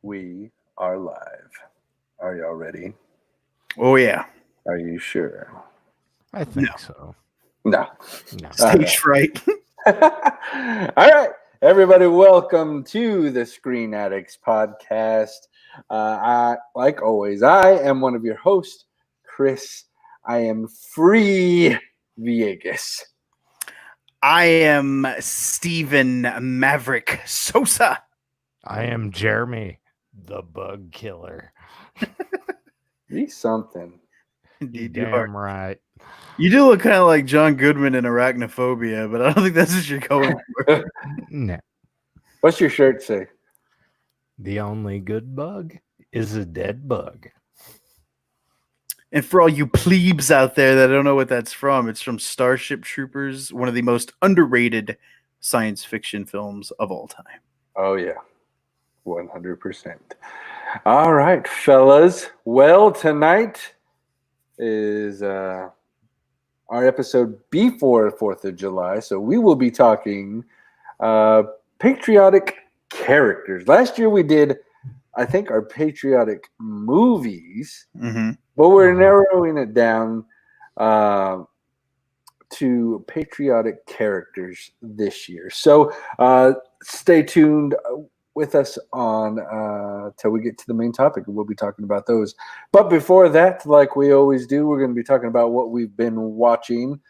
We are live. Are y'all ready? Oh, yeah. Are you sure? I think so. No. Stage fright. All right. Everybody, welcome to the Screen Addicts podcast. Like always, I am one of your hosts, Chris. I am free Viegas. I am Steven Maverick Sosa. I am Jeremy, the bug killer. Be something. Indeed, You you are. damn right. You do look kind of like John Goodman in Arachnophobia, but I don't think that's what you're going for. No. What's your shirt say? The only good bug is a dead bug. And for all you plebes out there that don't know what that's from, it's from Starship Troopers, one of the most underrated science fiction films of all time. Oh, yeah. 100%. All right, fellas. Well, tonight is our episode before 4th of July, so we will be talking patriotic characters. Last year we did, I think, our patriotic movies, but we're narrowing it down to patriotic characters this year. So stay tuned with us on till we get to the main topic, and we'll be talking about those. But before that, like we always do, we're going to be talking about what we've been watching.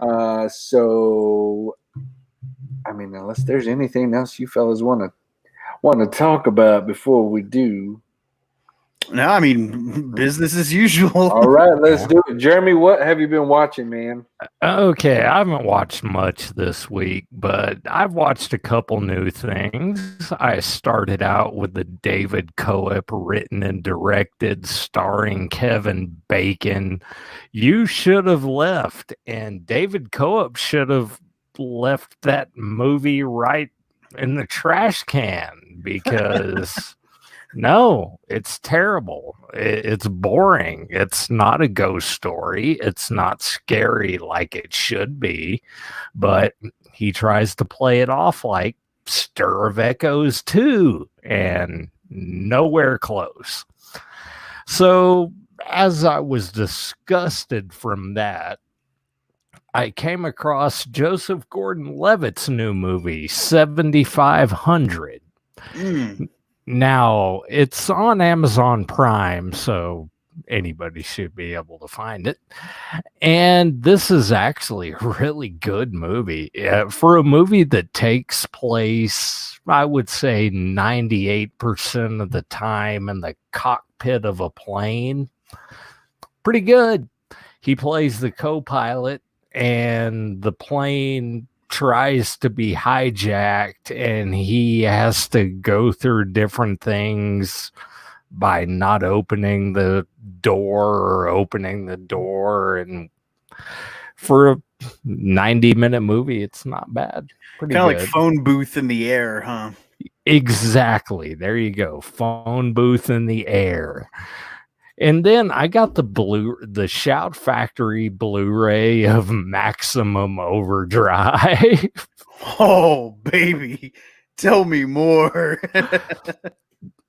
So, I mean, unless there's anything else you fellas want to talk about before we do. No, I mean, business as usual. All right, let's do it. Jeremy, what have you been watching, man? Okay, I haven't watched much this week, but I've watched a couple new things. I started out with the David Coep written and directed, starring Kevin Bacon. You Should Have Left, and David Coep should have left that movie right in the trash can because... No, it's terrible. It's boring. It's not a ghost story. It's not scary like it should be, but he tries to play it off like Stir of Echoes 2, and nowhere close. So, as I was disgusted from that, I came across Joseph Gordon-Levitt's new movie, 7500. Now, it's on Amazon Prime, so anybody should be able to find it. And this is actually a really good movie. For a movie that takes place, I would say, 98% of the time in the cockpit of a plane, pretty good. He plays the co-pilot, and the plane tries to be hijacked, and he has to go through different things by not opening the door or opening the door. And for a 90-minute movie, it's not bad. Pretty kind of good. like Phone Booth in the Air, huh? Exactly. There you go. Phone Booth in the Air. And then I got the Shout Factory Blu-ray of Maximum Overdrive. Oh, baby. Tell me more.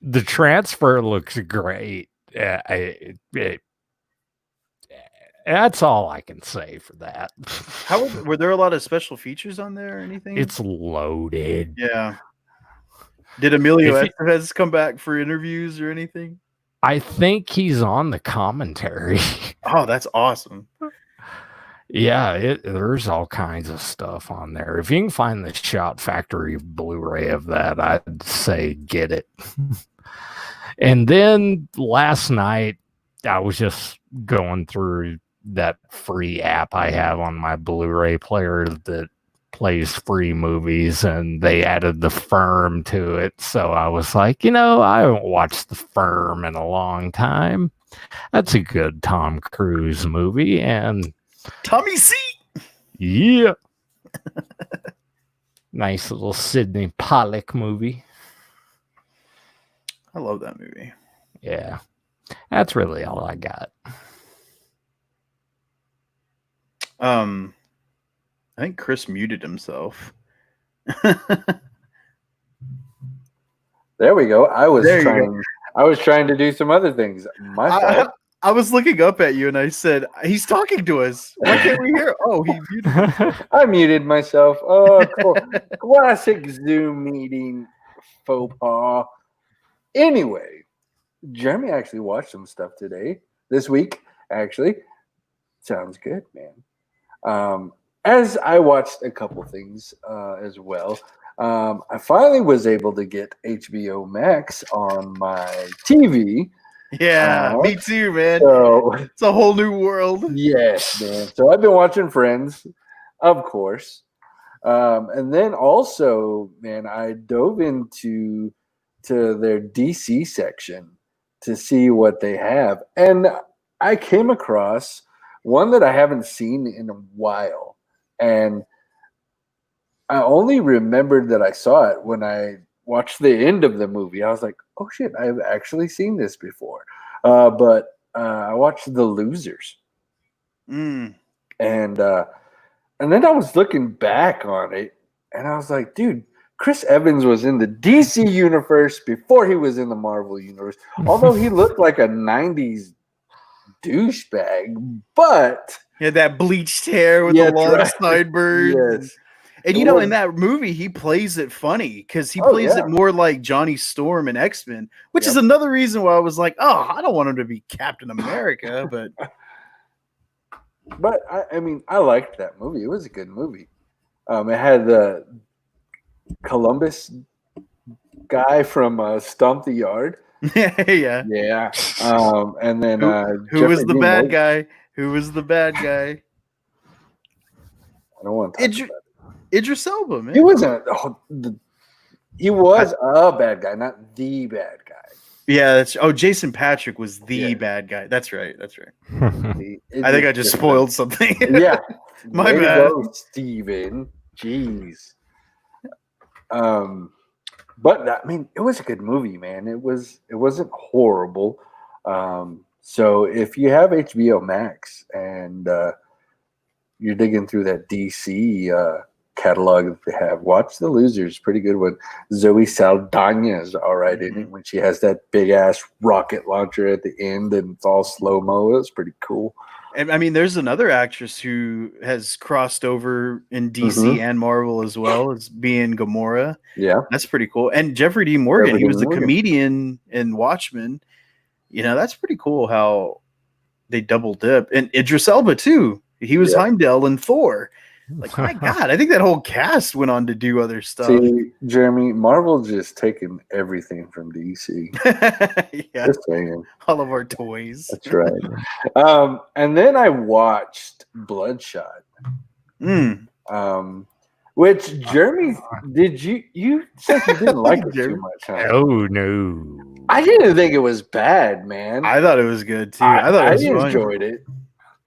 The transfer looks great. That's all I can say for that. Were there a lot of special features on there or anything? It's loaded. Yeah. Did Emilio Estevez come back for interviews or anything? I think he's on the commentary. Oh, that's awesome. Yeah, there's all kinds of stuff on there. If you can find the Shout Factory Blu-ray of that, I'd say get it. And then last night, I was just going through that free app I have on my Blu-ray player that plays free movies, and they added The Firm to it. So I was like, I haven't watched The Firm in a long time. That's a good Tom Cruise movie. And Tommy C. Yeah. Nice little Sidney Pollack movie. I love that movie. Yeah. That's really all I got. I think Chris muted himself. There we go. I was There you trying to do some other things. My fault. I was looking up at you and I said, he's talking to us. Why can't we hear? Oh, he muted himself. I muted myself. Oh, cool. Classic Zoom meeting faux pas. Anyway, Jeremy actually watched some stuff this week, actually. Sounds good, man. As I watched a couple things as well, I finally was able to get HBO Max on my TV. Yeah, me too, man. So, it's a whole new world. Yes, man. So I've been watching Friends, of course. And then also, man, I dove into their DC section to see what they have. And I came across one that I haven't seen in a while. And I only remembered that I saw it when I watched the end of the movie. I was like, oh shit, I've actually seen this before. But I watched The Losers. And then I was looking back on it and I was like, dude, Chris Evans was in the DC universe before he was in the Marvel universe. Although he looked like a 90s douchebag, but he had that bleached hair with the long sideburns. Yes. And you know, in that movie, he plays it funny because he plays it more like Johnny Storm in X-Men, which is another reason why I was like, oh, I don't want him to be Captain America, but I mean, I liked that movie. It was a good movie. It had the Columbus guy from Stomp the Yard. Yeah. And then who was the bad guy? Who was the bad guy? I don't want to talk about it. Idris Elba, man. He wasn't. He was a bad guy, not the bad guy. Yeah, Jason Patrick was the bad guy. That's right. I think I just spoiled something. Yeah, my bad, Steven. Jeez. But I mean, it was a good movie, man. It wasn't horrible. So if you have HBO Max and you're digging through that DC catalog that they have, watch The Losers. Pretty good one. Zoe Saldana is all right in it when she has that big ass rocket launcher at the end and it's all slow mo. It's pretty cool. And I mean, there's another actress who has crossed over in DC and Marvel as well as being Gamora. Yeah, that's pretty cool. And Jeffrey D. Morgan, he was the comedian in Watchmen. You know, that's pretty cool how they double dip. And Idris Elba too. He was Heimdall in Thor. Like, my God, I think that whole cast went on to do other stuff. See, Jeremy, Marvel just taking everything from DC. Just saying. All of our toys. That's right. And then I watched Bloodshot. Which, Jeremy, did you said you didn't like it too much, huh? Oh, no. I didn't think it was bad, man. I thought it was good, too. I enjoyed it.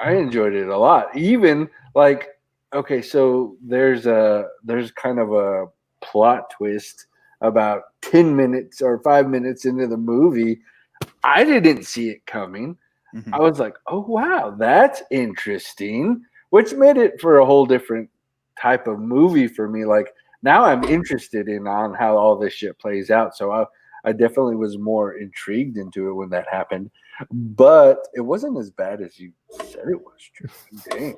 I enjoyed it a lot. Even, like, okay, so there's kind of a plot twist about 10 minutes or 5 minutes into the movie. I didn't see it coming. I was like, oh, wow, that's interesting, which made it for a whole different type of movie for me. Like, now I'm interested on how all this shit plays out. So I definitely was more intrigued into it when that happened. But it wasn't as bad as you said it was. Dang.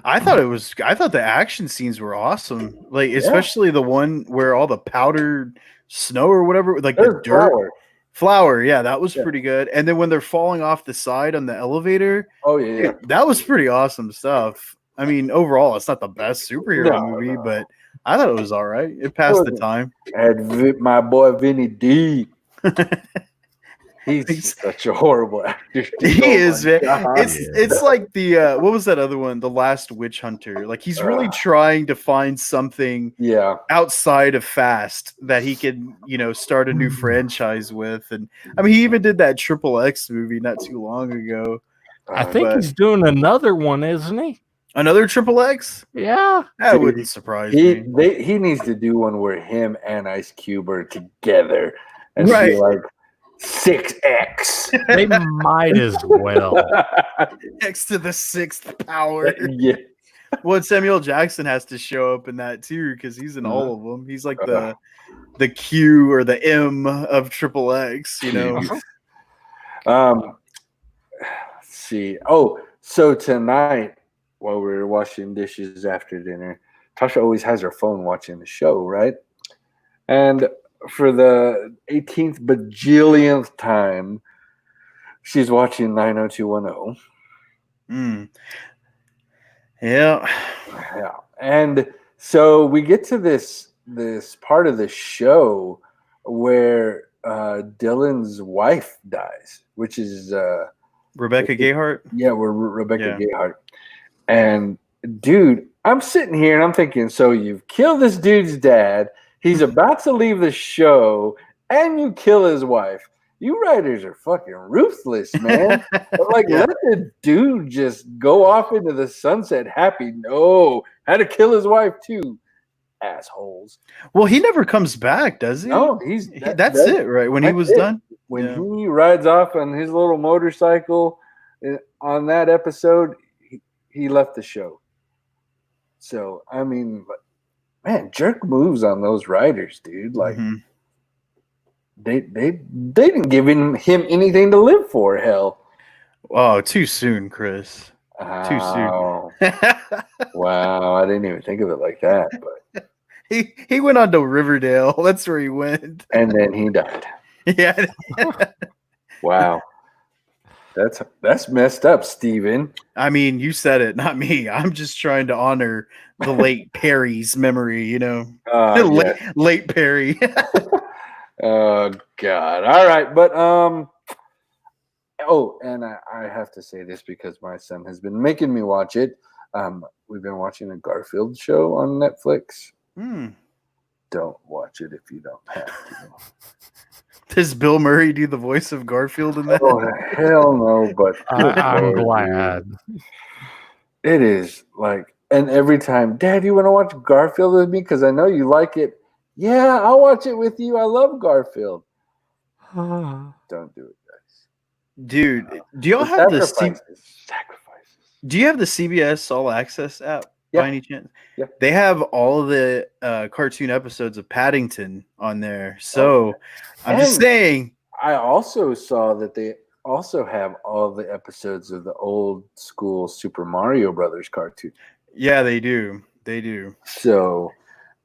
I thought the action scenes were awesome. Like, especially the one where all the powdered snow or whatever, like the dirt. Flour, yeah, that was pretty good. And then when they're falling off the side on the elevator, that was pretty awesome stuff. I mean, overall, it's not the best superhero movie, but I thought it was all right. It passed the time. I had my boy Vinny D. He's such a horrible actor. He is, man. It's like the what was that other one? The Last Witch Hunter. Like, he's really trying to find something outside of Fast that he can, start a new franchise with. And I mean, he even did that Triple X movie not too long ago. I think he's doing another one, isn't he? Another Triple X? Yeah. That wouldn't surprise me. He needs to do one where him and Ice Cube are together and be like 6X. They might as well. X to the 6th power. Yeah. Well, Samuel Jackson has to show up in that too because he's in all of them. He's like the Q or the M of Triple X, you know. Let's see. Oh, so tonight while we were washing dishes after dinner, Tasha always has her phone watching the show, right? And for the 18th bajillionth time, she's watching 90210. Yeah. And so we get to this part of the show where Dylan's wife dies, which is Rebecca Gayheart. Yeah, we're Rebecca Gayheart. And dude, I'm sitting here and I'm thinking, so you've killed this dude's dad. He's about to leave the show, and you kill his wife. You writers are fucking ruthless, man. Let the dude just go off into the sunset happy. No, had to kill his wife too. Assholes. Well, he never comes back, does he? No, that's it, right? When he was done? When he rides off on his little motorcycle on that episode, he left the show. So, I mean, man, jerk moves on those writers, dude. Like, they didn't give him anything to live for. Hell. Oh, too soon, Chris. Too soon. Wow, I didn't even think of it like that. But he went on to Riverdale. That's where he went. And then he died. Yeah. Wow. That's messed up, Steven. I mean, you said it, not me. I'm just trying to honor the late Perry's memory, you know. Late Perry. Oh God. All right, but and I have to say this because my son has been making me watch it. We've been watching a Garfield show on Netflix. Don't watch it if you don't have to. Does Bill Murray do the voice of Garfield in that? Oh, hell no, but I'm glad. It is like, and every time, Dad, you want to watch Garfield with me? Because I know you like it. Yeah, I'll watch it with you. I love Garfield. Don't do it, guys. Dude, do y'all have sacrifices? Do you have the CBS All Access app by any chance? Yeah. They have all of the cartoon episodes of Paddington on there. So I'm just saying. I also saw that they also have all the episodes of the old school Super Mario Brothers cartoon. Yeah, they do. They do. So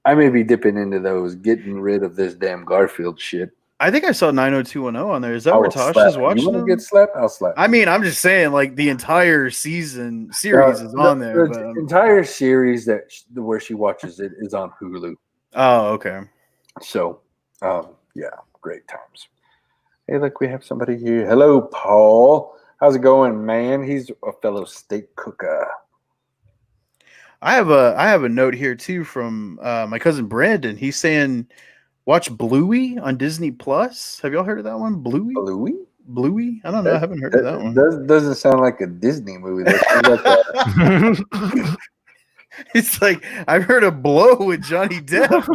I may be dipping into those, getting rid of this damn Garfield shit. I think I saw 90210 on there. Is that where Tasha's watching? You want to get slapped? I'll slap. I mean, I'm just saying, like the entire series is on there. The entire series where she watches it is on Hulu. Oh, okay. So, yeah, great times. Hey, look, we have somebody here. Hello, Paul. How's it going, man? He's a fellow steak cooker. I have a note here too from my cousin Brandon. He's saying, watch Bluey on Disney Plus. Have y'all heard of that one? Bluey? Bluey? I don't know. I haven't heard of that one. Doesn't sound like a Disney movie. It's like I've heard of Blow with Johnny Depp,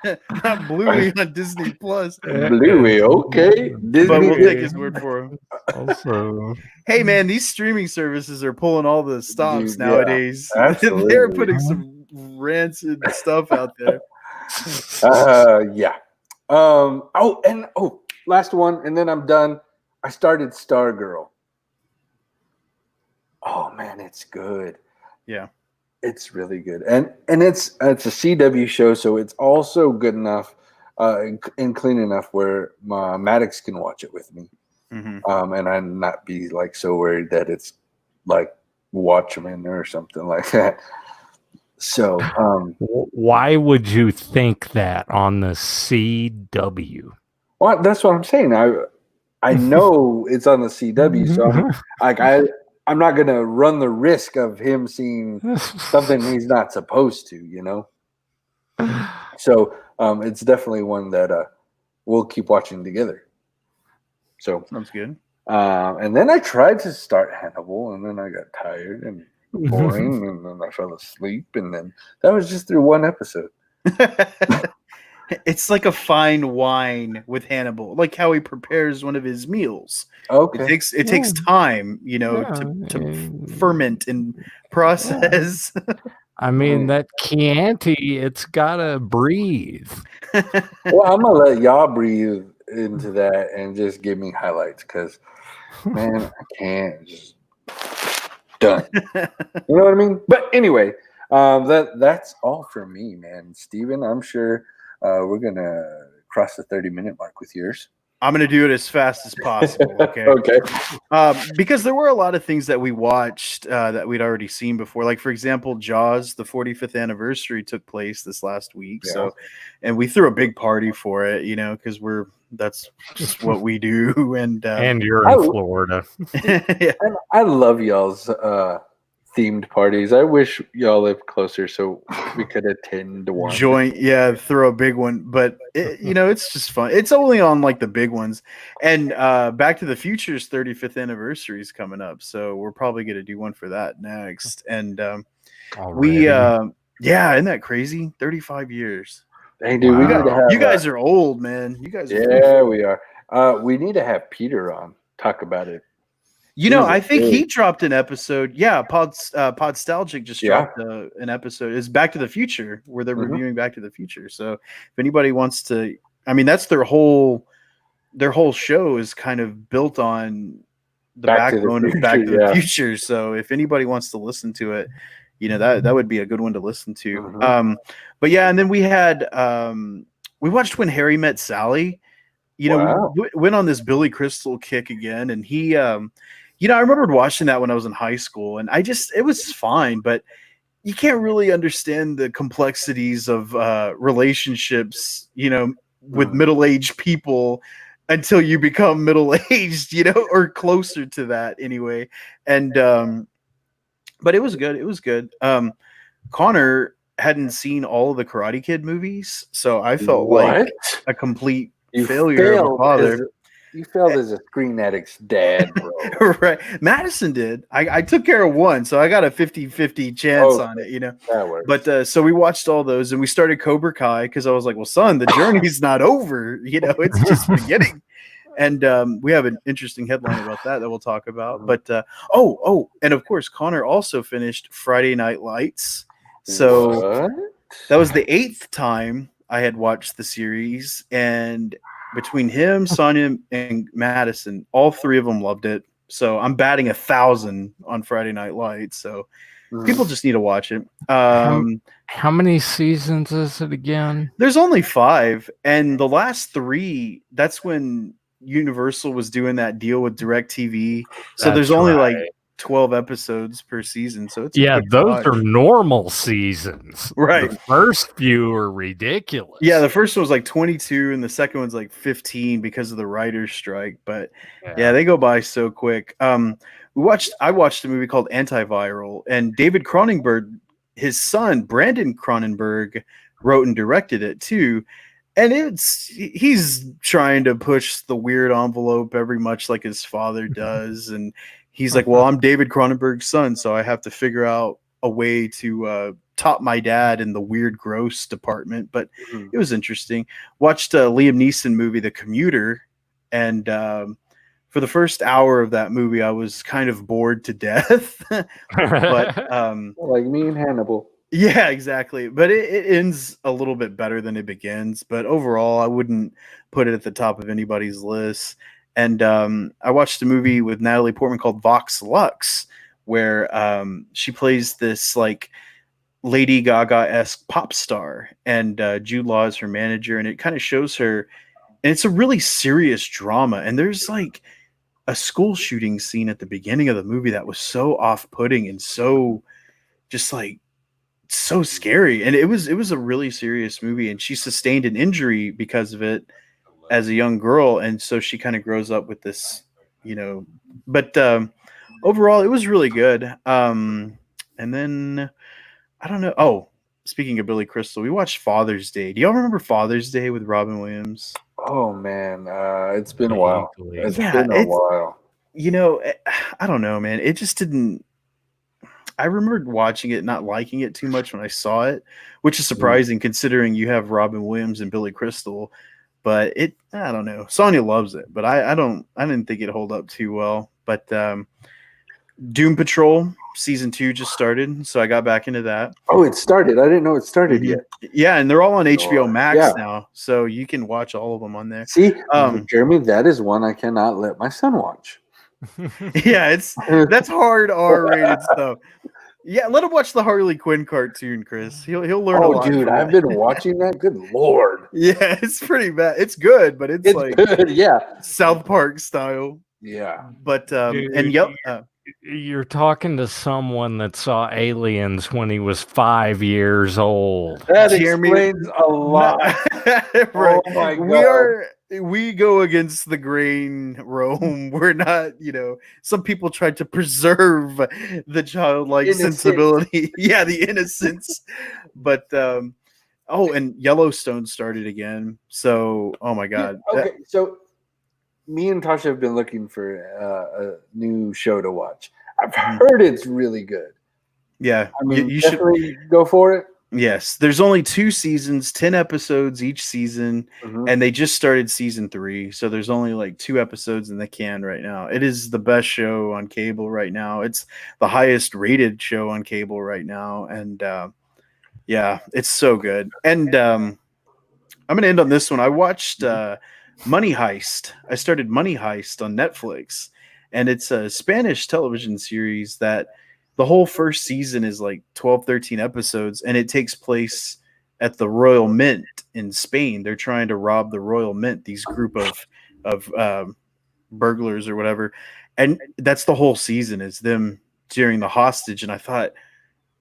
but not Bluey on Disney Plus. Bluey, okay. Disney, but we'll take his word for him. Also, hey man, these streaming services are pulling all the stops nowadays. Absolutely. They're putting some rancid stuff out there. Yeah. Last one, and then I'm done. I started Stargirl. Oh man, it's good. Yeah. It's really good, and it's a CW show, so it's also good enough and clean enough where Maddox can watch it with me, and I'm not be like so worried that it's like Watchmen or something like that. So, why would you think that on the CW? Well, that's what I'm saying. I know it's on the CW, so I'm not going to run the risk of him seeing something he's not supposed to, you know? So it's definitely one that we'll keep watching together. So sounds good. And then I tried to start Hannibal, and then I got tired and boring, and then I fell asleep, and then that was just through one episode. It's like a fine wine with Hannibal, like how he prepares one of his meals. Okay. It takes time, to ferment and process. I mean, that Chianti, it's gotta breathe. Well, I'm gonna let y'all breathe into that and just give me highlights because, man, I can't just done. You know what I mean? But anyway, that's all for me, man. Steven, I'm sure we're gonna cross the 30-minute mark with yours. I'm going to do it as fast as possible. Okay. Okay. Because there were a lot of things that we watched that we'd already seen before. Like, for example, Jaws, the 45th anniversary took place this last week. Yeah. So, and we threw a big party for it, because that's just what we do. And you're in Florida. Yeah. And I love y'all's themed parties. I wish y'all lived closer so we could attend one. Throw a big one, but it's just fun. It's only on like the big ones. And Back to the Future's 35th anniversary is coming up, so we're probably going to do one for that next. And isn't that crazy? 35 years. Hey, dude, we need to have. You guys are old, man. You guys. We are. We need to have Peter on talk about it. I think he dropped an episode. Yeah, Podstalgic just dropped an episode. It's Back to the Future, where they're reviewing Back to the Future. So if anybody wants to, that's their whole show is kind of built on the backbone of Back to the Future. So if anybody wants to listen to it, that would be a good one to listen to. But yeah, and then we had we watched When Harry Met Sally. We went on this Billy Crystal kick again, and he I remembered watching that when I was in high school, and it was fine, but you can't really understand the complexities of relationships, with middle-aged people until you become middle-aged, or closer to that anyway. And but it was good. It was good. Connor hadn't seen all of the Karate Kid movies, so I felt like a complete failure of a father. You failed as a Screen Addict's dad, bro. Right. Madison did. I took care of one, so I got a 50-50 chance on it, That works. But so we watched all those, and we started Cobra Kai because I was like, well, son, the journey's not over. It's just beginning. And we have an interesting headline about that we'll talk about. But and of course, Connor also finished Friday Night Lights. So that was the 8th time I had watched the series, and between him, Sonia, and Madison, all three of them loved it. So I'm batting 1,000 on Friday Night Lights. So people just need to watch it. How many seasons is it again? There's only 5, and the last 3. That's when Universal was doing that deal with DirecTV. So there's only like 12 episodes per season, so it's those are normal seasons, right? The first few are ridiculous. The first one was like 22 and the second one's like 15 because of the writer's strike, but they go by so quick. I watched a movie called Antiviral, and David Cronenberg, his son Brandon Cronenberg, wrote and directed it too. And he's trying to push the weird envelope very much like his father does, and he's like, well, I'm David Cronenberg's son, so I have to figure out a way to top my dad in the weird, gross department. But it was interesting. Watched a Liam Neeson movie, The Commuter, and for the first hour of that movie, I was kind of bored to death. But like me and Hannibal. Yeah, exactly. But it ends a little bit better than it begins. But overall, I wouldn't put it at the top of anybody's list. And I watched a movie with Natalie Portman called Vox Lux, where she plays this like Lady Gaga-esque pop star, and Jude Law is her manager, and it kind of shows her, and it's a really serious drama. And there's like a school shooting scene at the beginning of the movie that was so off-putting and so just like so scary. And it was a really serious movie, and she sustained an injury because of it as a young girl, and so she kind of grows up with this, but overall it was really good. And then I don't know. Oh, speaking of Billy Crystal, we watched Father's Day. Do y'all remember Father's Day with Robin Williams? Oh man, it's been a while. It's been a while. I don't know, man. It just didn't. I remembered watching it, not liking it too much when I saw it, which is surprising considering you have Robin Williams and Billy Crystal. But I don't know. Sonya loves it, but I didn't think it hold up too well. But Doom Patrol season 2 just started, so I got back into that. Oh, it started. I didn't know it started yet. Yeah, and they're all on HBO Max now, so you can watch all of them on there. See, Jeremy, that is one I cannot let my son watch. Yeah, that's hard R-rated stuff. Yeah, let him watch the Harley Quinn cartoon, Chris. He'll learn a lot. Oh, dude, I've been watching that. Good Lord. Yeah, it's pretty bad. It's good, but it's like good. Yeah, South Park style. Yeah, but Dude, and you're talking to someone that saw Aliens when he was 5 years old. That explains a lot. Right. Oh my God. We go against the grain, Rome. We're not, some people tried to preserve the childlike sensibility. Yeah, the innocence. But and Yellowstone started again. So, oh my God. Okay, so me and Tasha have been looking for a new show to watch. I've heard it's really good. Yeah, I mean, you should go for it. Yes, there's only 2 seasons, 10 episodes each season, and they just started season 3. So there's only like 2 episodes in the can right now. It is the best show on cable right now. It's the highest rated show on cable right now, and yeah, it's so good. And I'm gonna end on this one. I watched Money Heist. I started Money Heist on Netflix, and it's a Spanish television series that the whole first season is like 12, 13 episodes, and it takes place at the Royal Mint in Spain. They're trying to rob the Royal Mint, these group of burglars or whatever. And that's the whole season, is them during the hostage. And I thought,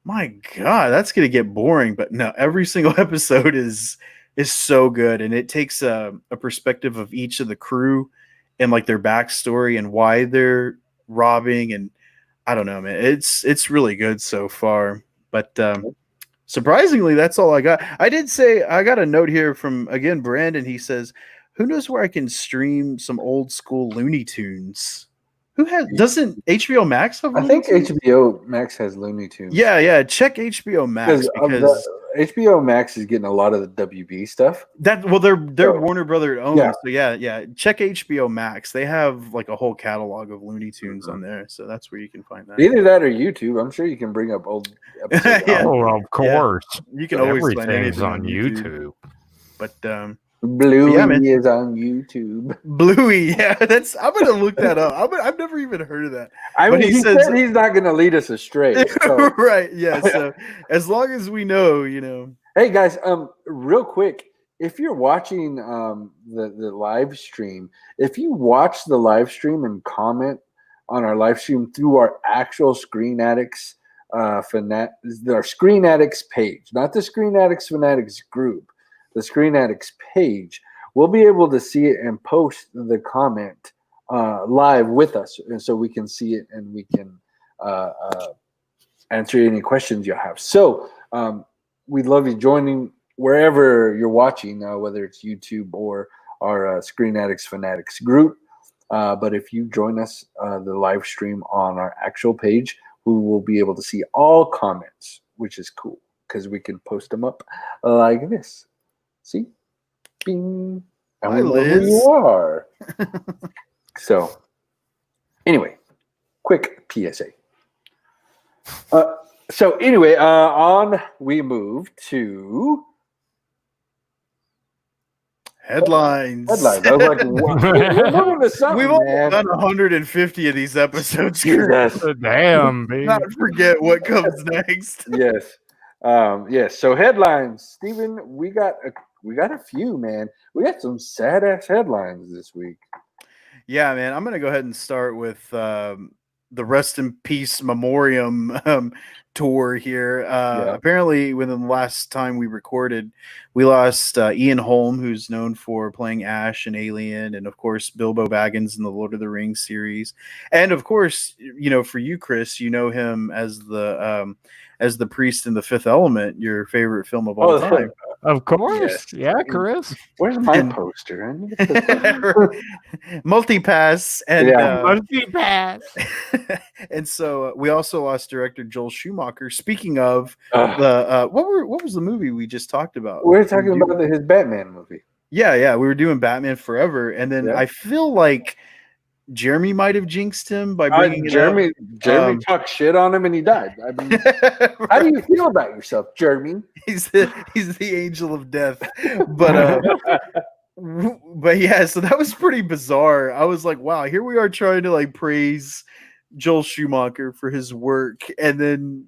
my God, that's going to get boring. But no, every single episode is so good. And it takes a perspective of each of the crew and like their backstory and why they're robbing. And I don't know, man. It's really good so far. But surprisingly, that's all I got. I did say I got a note here from, again, Brandon. He says, who knows where I can stream some old school Looney Tunes? Doesn't HBO Max have Looney Tunes? HBO Max has Looney Tunes. Yeah. Check HBO Max because HBO Max is getting a lot of the WB stuff. They're Warner Brother owned. Yeah. So yeah. Check HBO Max. They have like a whole catalog of Looney Tunes on there. So that's where you can find that. Either that or YouTube. I'm sure you can bring up old episodes. Oh, of course. Yeah. You can always find everything's anything on YouTube. But Bluey is on YouTube. Bluey, yeah, I'm gonna look that up. I've never even heard of that. I mean, he said he's not gonna lead us astray. So. Right? Yeah. So as long as we know, Hey guys, real quick, if you're watching the live stream, if you watch the live stream and comment on our live stream through our actual Screen Addicts our Screen Addicts page, not the Screen Addicts Fanatics group. The Screen Addicts page, we'll be able to see it and post the comment live with us, and so we can see it and we can answer any questions you have. So we'd love you joining wherever you're watching, whether it's YouTube or our Screen Addicts Fanatics group. But if you join us the live stream on our actual page, we will be able to see all comments, which is cool because we can post them up like this. See? Bing. And we know who you are. So, anyway, quick PSA. We move to headlines. I was like, we're moving to something. We've only done 150 of these episodes. Yes. Damn, baby. Not forget what comes next. Yes. Yes. So headlines, Steven, we got a few, man. We got some sad ass headlines this week. Yeah, man. I'm gonna go ahead and start with the Rest in Peace Memoriam tour here. Apparently, within the last time we recorded, we lost Ian Holm, who's known for playing Ash in Alien, and of course Bilbo Baggins in the Lord of the Rings series, and of course, for you, Chris, you know him as the as the priest in The Fifth Element, your favorite film of all time. Of course. Yeah, Chris. Where's my poster? I need to put Multipass and Multipass. and so we also lost director Joel Schumacher. Speaking of what was the movie we just talked about? We're talking about his Batman movie. Yeah, we were doing Batman Forever, and then I feel like Jeremy might have jinxed him by bringing it up. Jeremy talked shit on him and he died. I mean, how do you feel about yourself, Jeremy? He's the angel of death. But yeah, so that was pretty bizarre. I was like, wow, here we are trying to like praise Joel Schumacher for his work, and then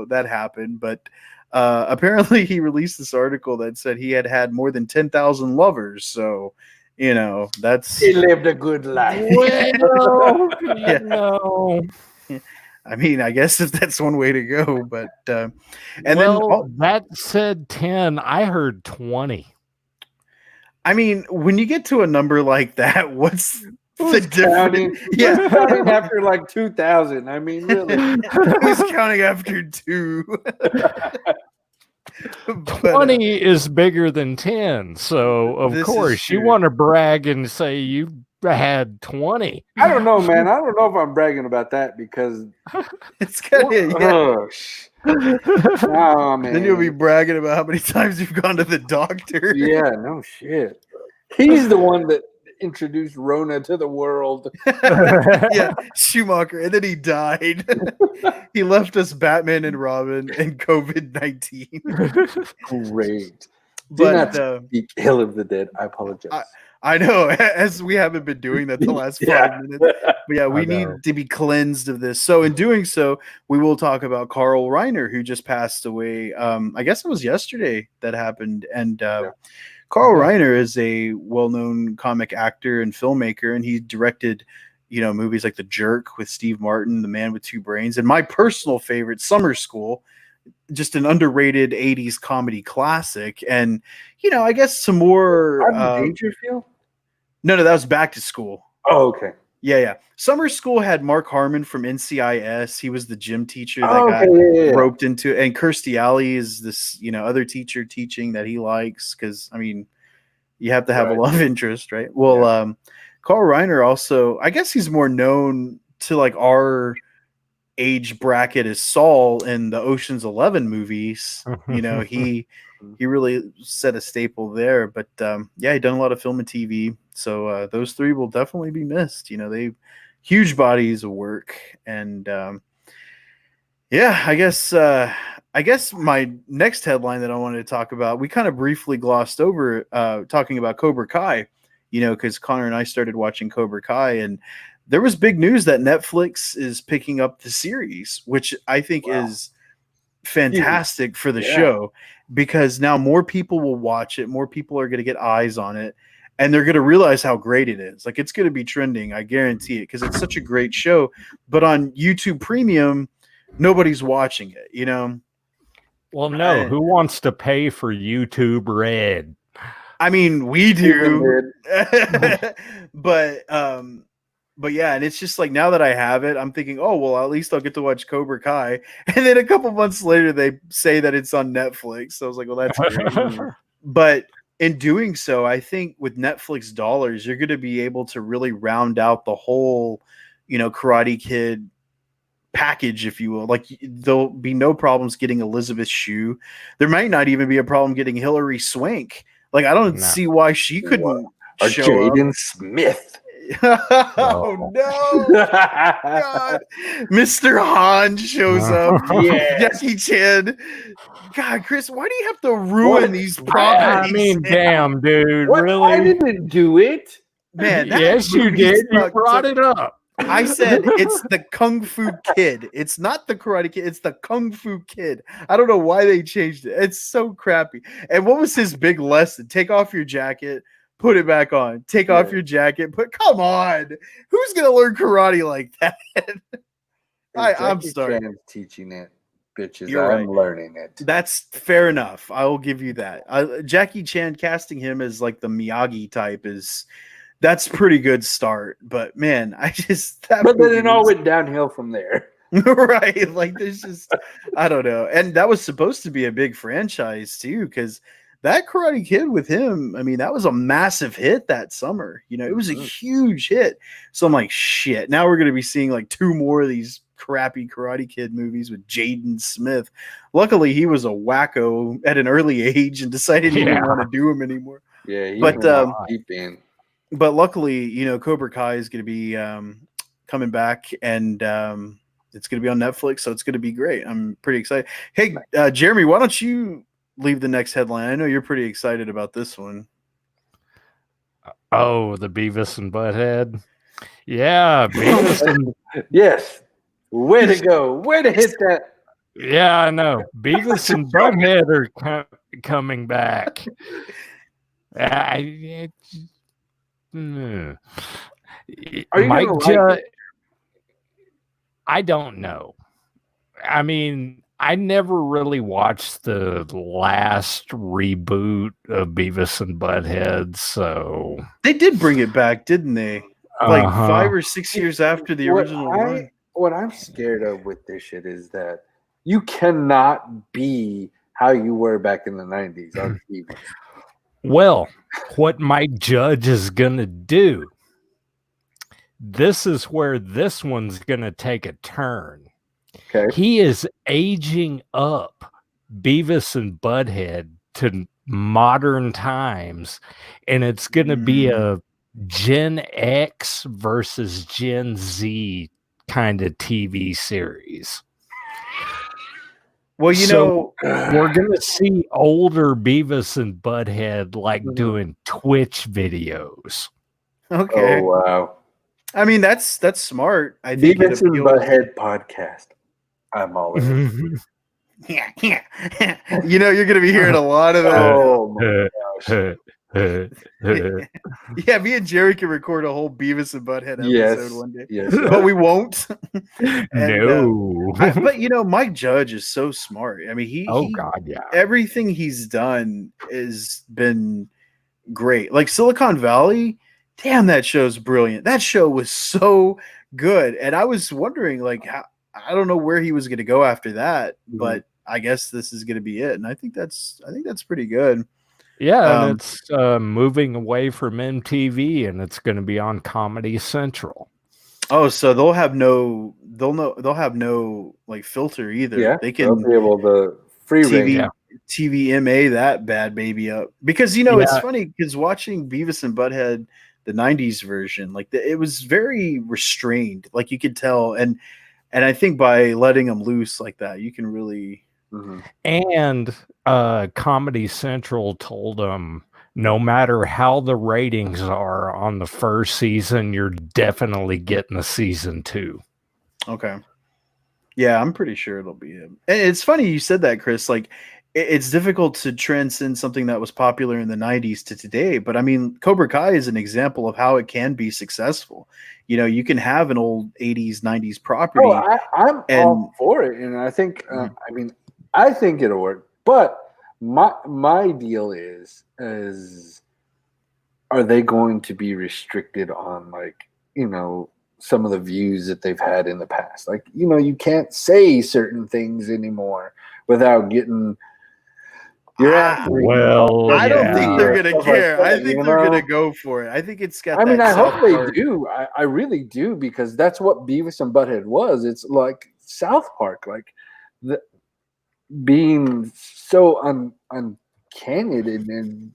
that happened. But apparently he released this article that said he had more than 10,000 lovers. So he lived a good life. I mean, I guess if that's one way to go, but then that said 10, I heard 20. I mean, when you get to a number like that, what's the difference? Yeah, counting after like 2,000. I mean, really, who's counting after 2? 20 is bigger than 10, so of course you want to brag and say you had 20. I don't know, man. I don't know if I'm bragging about that because it's kind of oh man. Then you'll be bragging about how many times you've gone to the doctor. Yeah, no shit. He's the one that introduced Rona to the world. Yeah, Schumacher, and then he died. He left us Batman and Robin and COVID-19. Great. But do not speak ill of the dead. I apologize. I know, as we haven't been doing that the last 5 minutes. But yeah, we need to be cleansed of this. So in doing so, we will talk about Carl Reiner, who just passed away. I guess it was yesterday that happened. And Carl Reiner is a well-known comic actor and filmmaker, and he directed, movies like The Jerk with Steve Martin, The Man with Two Brains, and my personal favorite, Summer School, just an underrated 80s comedy classic. And, I guess some more... Dangerfield? No, that was Back to School. Oh, okay. Yeah. Summer School had Mark Harmon from NCIS. He was the gym teacher that got roped into it. And Kirstie Alley is this, other teacher teaching that he likes because, I mean, you have to have a love interest, right? Well, Carl Reiner also, I guess he's more known to like our age bracket as Saul in the Ocean's 11 movies. He really set a staple there. But he done a lot of film and TV. So those three will definitely be missed. They huge bodies of work. And I guess my next headline that I wanted to talk about, we kind of briefly glossed over talking about Cobra Kai, because Connor and I started watching Cobra Kai, and there was big news that Netflix is picking up the series, which I think is fantastic for the show, because now more people will watch it. More people are going to get eyes on it, and they're going to realize how great it is. Like, it's going to be trending. I guarantee it, because it's such a great show. But on YouTube Premium, nobody's watching it, Well, no. Who wants to pay for YouTube Red? I mean, we do. But yeah, and it's just like, now that I have it, I'm thinking, oh, well, at least I'll get to watch Cobra Kai. And then a couple months later, they say that it's on Netflix. So I was like, well, that's great. But in doing so, I think with Netflix dollars, you're going to be able to really round out the whole, Karate Kid package, if you will. Like, there'll be no problems getting Elizabeth Shue. There might not even be a problem getting Hilary Swank. Like, I don't see why she couldn't show Jaden up. Smith. Oh no! God. Mr. Han shows up. Jackie Chan. God, Chris, why do you have to ruin these properties? I mean, damn, dude, really? I didn't do it, man. Yes, you did. You brought it up. I said it's the Kung Fu Kid. It's not the Karate Kid. It's the Kung Fu Kid. I don't know why they changed it. It's so crappy. And what was his big lesson? Take off your jacket. Put it back on. Take off your jacket. Come on. Who's going to learn karate like that? I'm sorry. Chan's teaching it, bitches. You're I'm learning it. That's fair enough. I will give you that. Jackie Chan casting him as like the Miyagi type that's pretty good start. But man, but then it all went downhill from there. Right, like there's just I don't know, and that was supposed to be a big franchise too, because that Karate Kid with him, I mean, that was a massive hit that summer. It was a huge hit. So I'm like, shit. Now we're gonna be seeing like 2 more of these crappy Karate Kid movies with Jaden Smith. Luckily, he was a wacko at an early age and decided he didn't want to do them anymore. Yeah, but luckily, Cobra Kai is gonna be coming back, and it's going to be on Netflix, so it's going to be great. I'm pretty excited. Hey, Jeremy, why don't you leave the next headline? I know you're pretty excited about this one. Oh, the Beavis and Butthead. Yeah, Beavis and yes. Way to go. Way to hit that. Yeah, I know. Beavis and Butthead are coming back. Are you Mike gonna I don't know. I mean, I never really watched the last reboot of Beavis and Butthead, so they did bring it back, didn't they? Like 5 or 6 years after the original one. What I'm scared of with this shit is that you cannot be how you were back in the 90s on TV. Well, what Mike Judge is gonna do. This is where this one's going to take a turn. Okay. He is aging up Beavis and Butthead to modern times, and it's going to be a Gen X versus Gen Z kind of TV series. Well, we're going to see older Beavis and Butthead like doing Twitch videos. Okay. Oh, wow. I mean, that's smart. I think Beavis and Butthead podcast. I'm all in. Yeah. You're going to be hearing a lot of that. Oh my gosh. Yeah, me and Jerry can record a whole Beavis and Butthead episode one day. Yes. But we won't. No. But Mike Judge is so smart. I mean, God, yeah. Everything he's done has been great. Like Silicon Valley, damn, that show's brilliant. That show was so good. And I was wondering, like, I don't know where he was going to go after that, but I guess this is going to be it. And I think that's pretty good. Yeah, and it's moving away from MTV, and it's going to be on Comedy Central. Oh, so they'll have no like filter either. Yeah, they'll be able to free range. TVMA that bad baby up, because it's funny because watching Beavis and Butthead, the 90s version, like it was very restrained, like you could tell, and I think by letting them loose like that, you can really. And Comedy Central told them, no matter how the ratings are on the first season, you're definitely getting a season 2. Okay. Yeah, I'm pretty sure it'll be it. And it's funny you said that, Chris. Like, it's difficult to transcend something that was popular in the 90s to today. But I mean, Cobra Kai is an example of how it can be successful. You can have an old 80s, 90s property. Oh, I'm all for it. And I think, I think it'll work. But my deal is are they going to be restricted on, like, some of the views that they've had in the past? Like, you can't say certain things anymore without getting your ass. Well, I don't think they're gonna care. I think they're gonna go for it. I think it's got. I hope they do. I really do, because that's what Beavis and Butthead was. It's like South Park, like being so uncanny and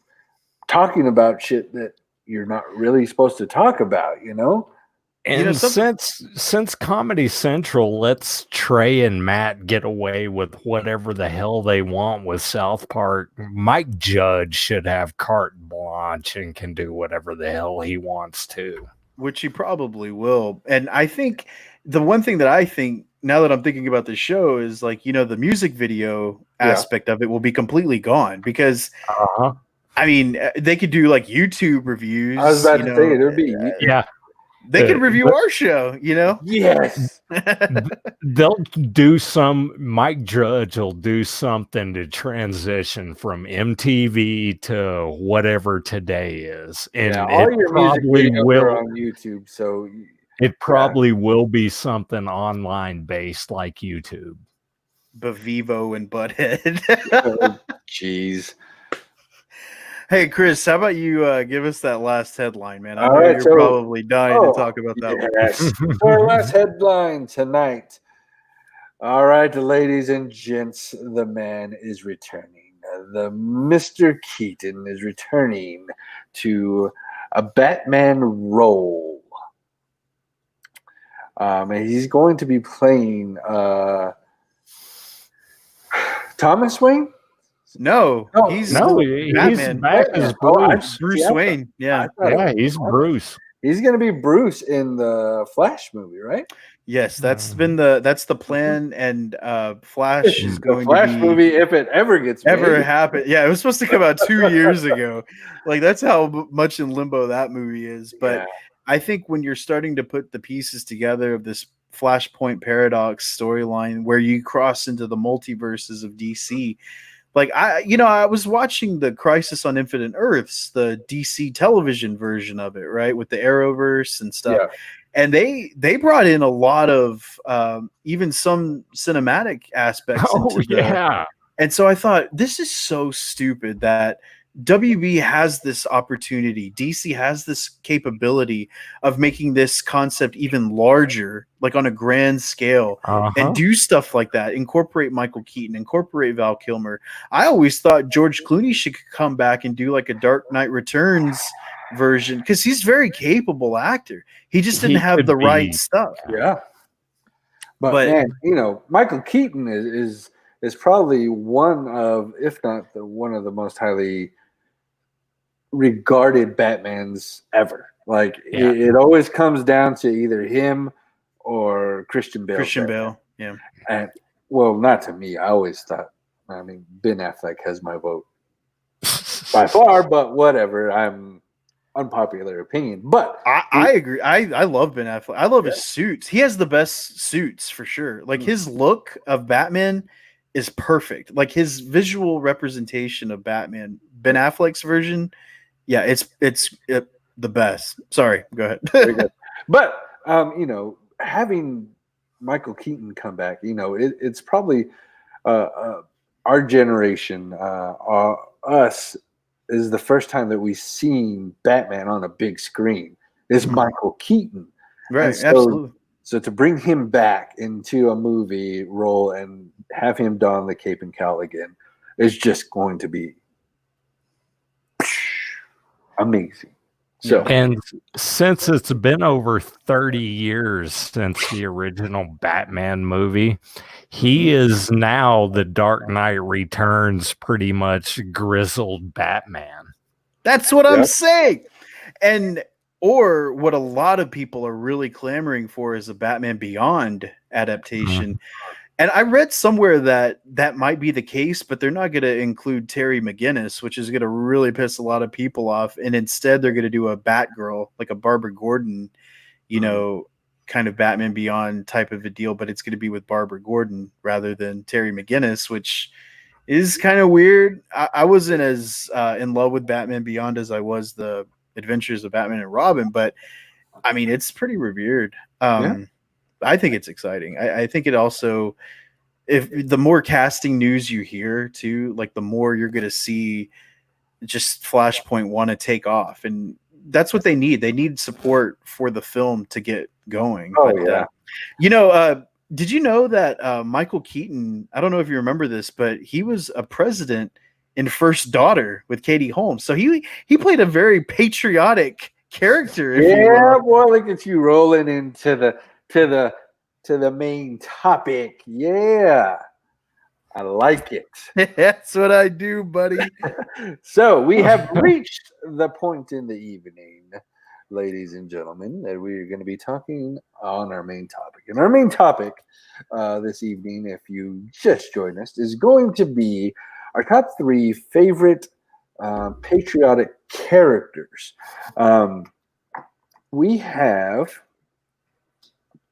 talking about shit that you're not really supposed to talk about, And since Comedy Central lets Trey and Matt get away with whatever the hell they want with South Park, Mike Judge should have carte blanche and can do whatever the hell he wants to. Which he probably will. And I think the one thing that I think, now that I'm thinking about the show, is like, the music video aspect of it will be completely gone, because I mean, they could do like YouTube reviews. I was about to say, it would be they could review our show, Yes. They'll do Mike Judge will do something to transition from MTV to whatever today is. And all your music videos will are on YouTube, so It probably will be something online based like YouTube. Bevivo and Butthead. Jeez. Hey, Chris, how about you give us that last headline, man? I All know right, you're so- probably dying to talk about that one. Yes. So our last headline tonight. All right, ladies and gents, the man is returning. The Mr. Keaton is returning to a Batman role. And he's going to be playing Thomas Wayne? No, he's Batman. back as Bruce. Bruce Wayne. Yeah. He's Bruce. He's going to be Bruce in the Flash movie, right? Yes, that's the plan, and Flash is going the Flash to be movie if it ever gets made. happen. Yeah, it was supposed to come out 2 years ago. Like, that's how much in limbo that movie is. But I think when you're starting to put the pieces together of this Flashpoint Paradox storyline where you cross into the multiverses of DC, like I was watching the Crisis on Infinite Earths, the DC television version of it, right, with the Arrowverse and stuff. Yeah. And they brought in a lot of even some cinematic aspects. And so I thought, this is so stupid that WB has this opportunity. DC has this capability of making this concept even larger, like on a grand scale, and do stuff like that. Incorporate Michael Keaton, incorporate Val Kilmer. I always thought George Clooney should come back and do like a Dark Knight Returns version, because he's a very capable actor. He just didn't have the right stuff. Yeah. But man, Michael Keaton is probably one of, if not one of the most highly regarded Batmans ever. Like it always comes down to either him or Christian Bale. Yeah. And well, not to me. I always thought, Ben Affleck has my vote by far, but whatever. I'm unpopular opinion, but I agree. I love Ben Affleck. I love his suits. He has the best suits for sure. Like his look of Batman is perfect. Like his visual representation of Batman, Ben Affleck's version. Yeah, it's the best. Sorry, go ahead. Very good. But having Michael Keaton come back, it's probably our generation, us, is the first time that we've seen Batman on a big screen. Is Michael Keaton, right? Absolutely. So to bring him back into a movie role and have him don the cape and cowl again is just going to be amazing. So, and since it's been over 30 years since the original Batman movie, he is now the Dark Knight Returns pretty much grizzled Batman. That's what I'm saying. Or what a lot of people are really clamoring for is a Batman Beyond adaptation. And I read somewhere that might be the case, but they're not going to include Terry McGinnis, which is going to really piss a lot of people off. And instead, they're going to do a Batgirl, like a Barbara Gordon, kind of Batman Beyond type of a deal. But it's going to be with Barbara Gordon rather than Terry McGinnis, which is kind of weird. I wasn't as in love with Batman Beyond as I was the Adventures of Batman and Robin, but I mean, it's pretty revered. I think it's exciting. I think it also, if the more casting news you hear too, like the more you're going to see just Flashpoint want to take off. And that's what they need. They need support for the film to get going. Did you know that Michael Keaton, I don't know if you remember this, but he was a president in First Daughter with Katie Holmes. So he played a very patriotic character. Boy, look at you rolling into the main topic. Yeah, I like it. That's what I do, buddy. So we have reached the point in the evening, ladies and gentlemen, that we're going to be talking on our main topic. And our main topic this evening, if you just joined us, is going to be our top 3 favorite patriotic characters. We have,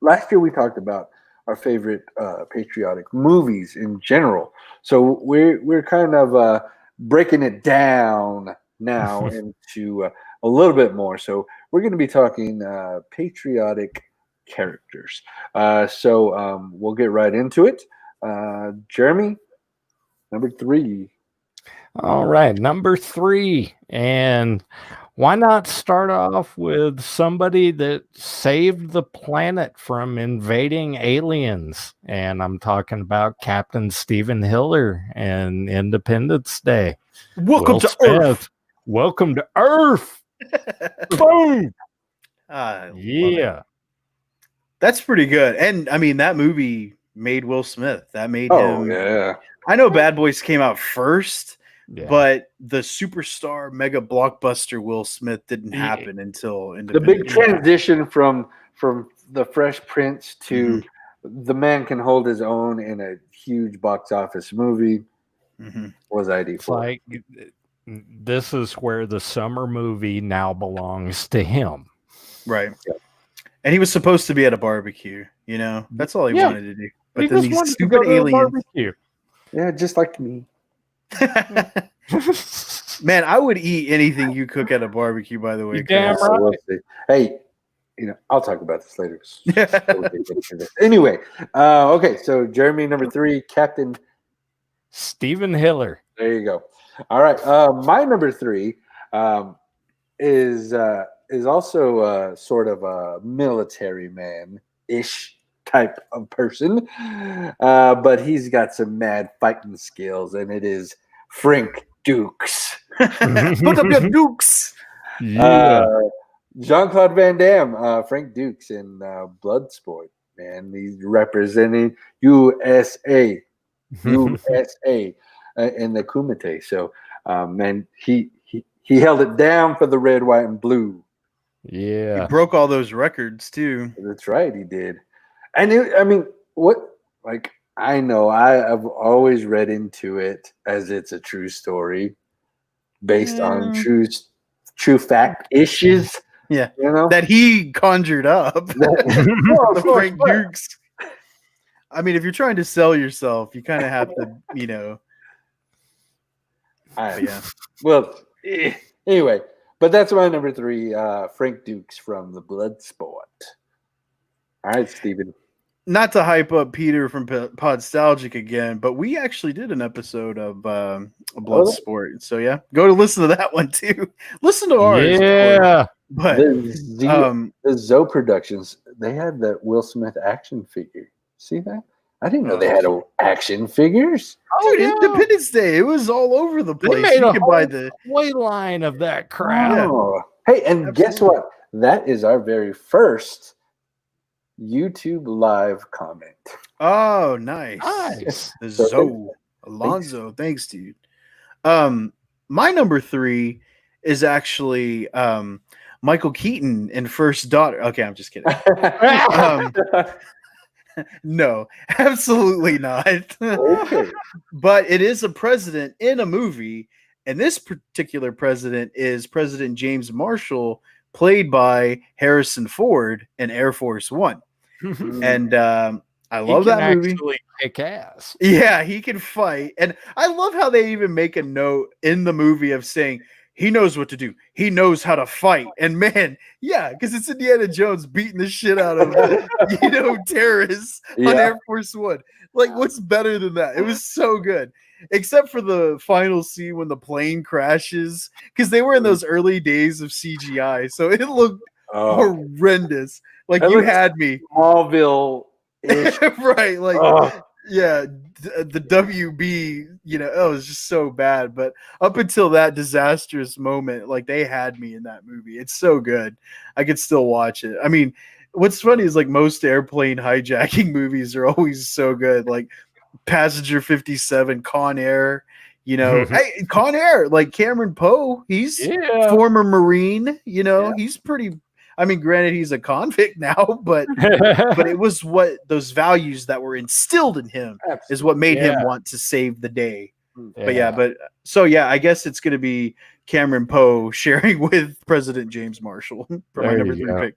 last year we talked about our favorite patriotic movies in general. So we're kind of breaking it down now into a little bit more. So we're going to be talking patriotic characters. So we'll get right into it. Jeremy, number 3. All right, number 3. And why not start off with somebody that saved the planet from invading aliens? And I'm talking about Captain Stephen Hiller and Independence Day. Welcome Will to Smith. Earth. Welcome to Earth. Boom. Yeah. That's pretty good. And I mean, that movie made Will Smith. That made him. Yeah. I know Bad Boys came out first, Yeah. but the superstar mega blockbuster Will Smith didn't happen until the big transition from the Fresh Prince to the man can hold his own in a huge box office movie was ID4. It's like this is where the summer movie now belongs to him. Right. Yeah. And he was supposed to be at a barbecue, you know? That's all he wanted to do. But then these stupid aliens. Yeah, just like me. Man, I would eat anything you cook at a barbecue, by the way. You damn right. Hey, I'll talk about this later. Anyway, okay, so Jeremy, number 3, Captain Stephen Hiller. There you go. All right, my number 3 is also sort of a military man-ish type of person, but he's got some mad fighting skills, and it is Frank Dukes. Put up your Dukes. Yeah. Jean-Claude Van Damme, Frank Dukes in Bloodsport. Man, he's representing USA in the Kumite. So, man, he held it down for the red, white, and blue. Yeah, he broke all those records too. That's right, he did. And I know I've always read into it as it's a true story based on true fact issues. Yeah, that he conjured up. The Frank Dukes. I mean, if you're trying to sell yourself, you kind of have to, Well, anyway, but that's my number 3, Frank Dukes from the Bloodsport. All right, Stephen. Not to hype up Peter from Podstalgic again, but we actually did an episode of Bloodsport. So yeah, go to listen to that one too. Listen to ours. Yeah. But the Zoe Productions, they had that Will Smith action figure. See that? I didn't know they had action figures. Dude, Independence Day. It was all over the place. They made a whole toy line of that crap. Oh. Hey, and guess what? That is our very first YouTube live comment. Oh, nice. The Zoe. Alonzo. Thanks, dude. My number 3 is actually Michael Keaton in First Daughter. Okay, I'm just kidding. No, absolutely not. Okay. But it is a president in a movie, and this particular president is President James Marshall, played by Harrison Ford in Air Force One. And I love that movie. Actually kick ass. Yeah, he can fight. And I love how they even make a note in the movie of saying he knows what to do. He knows how to fight. And man, yeah, because it's Indiana Jones beating the shit out of terrorists on Air Force One. Like, what's better than that? It was so good. Except for the final scene when the plane crashes, because they were in those early days of CGI, so it looked horrendous. Like, you had me. Smallville. Right, like yeah, the WB, it was just so bad. But up until that disastrous moment, like, they had me in that movie. It's so good. I could still watch it. I mean, what's funny is, like, most airplane hijacking movies are always so good. Like Passenger 57, Con Air, hey, Con Air, like Cameron Poe, he's former Marine, he's pretty. I mean, granted, he's a convict now, but it was what those values that were instilled in him is what made him want to save the day. Yeah. But I guess it's going to be Cameron Poe sharing with President James Marshall for my number 3 pick.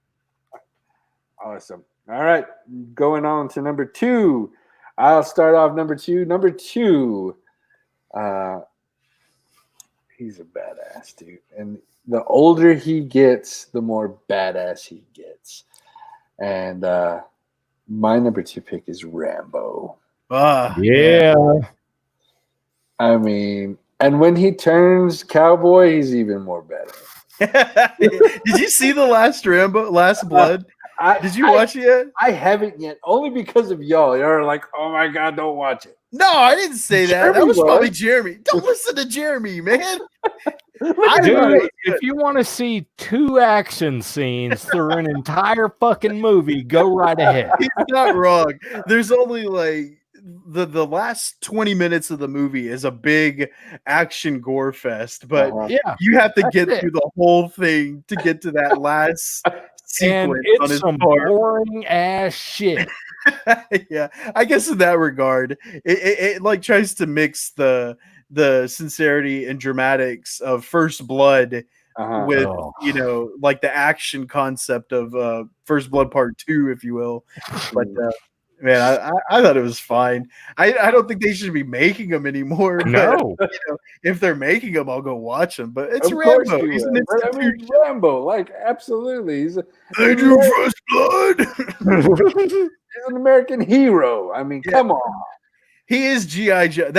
Awesome. All right, going on to number 2. I'll start off number 2. Number 2, he's a badass dude, and the older he gets, the more badass he gets. And my number 2 pick is Rambo. Yeah. I mean, and when he turns cowboy, he's even more better. Did you see the last Rambo, Last Blood? Did you watch it yet? I haven't yet, only because of y'all. You're like, oh my God, don't watch it. No, I didn't say that. Jeremy That was was. probably Jeremy. Don't listen to Jeremy, man. Dude, if you want to see 2 action scenes through an entire fucking movie, go right ahead. He's not wrong. There's only like the last 20 minutes of the movie is a big action gore fest, but Yeah, you have to get it. through the whole thing to get to that last And sequence on it's his some part. boring ass shit. Yeah, I guess in that regard, it like tries to mix the sincerity and dramatics of First Blood with like the action concept of First Blood Part 2, if you will. But man, I thought it was fine. I don't think they should be making them anymore. No. But, if they're making them, I'll go watch them. But it's Of course Rambo. you He's an will. I mean, institution. Rambo, like absolutely. He's First Blood. He's an American hero. I mean, come on. He is G.I. Joe.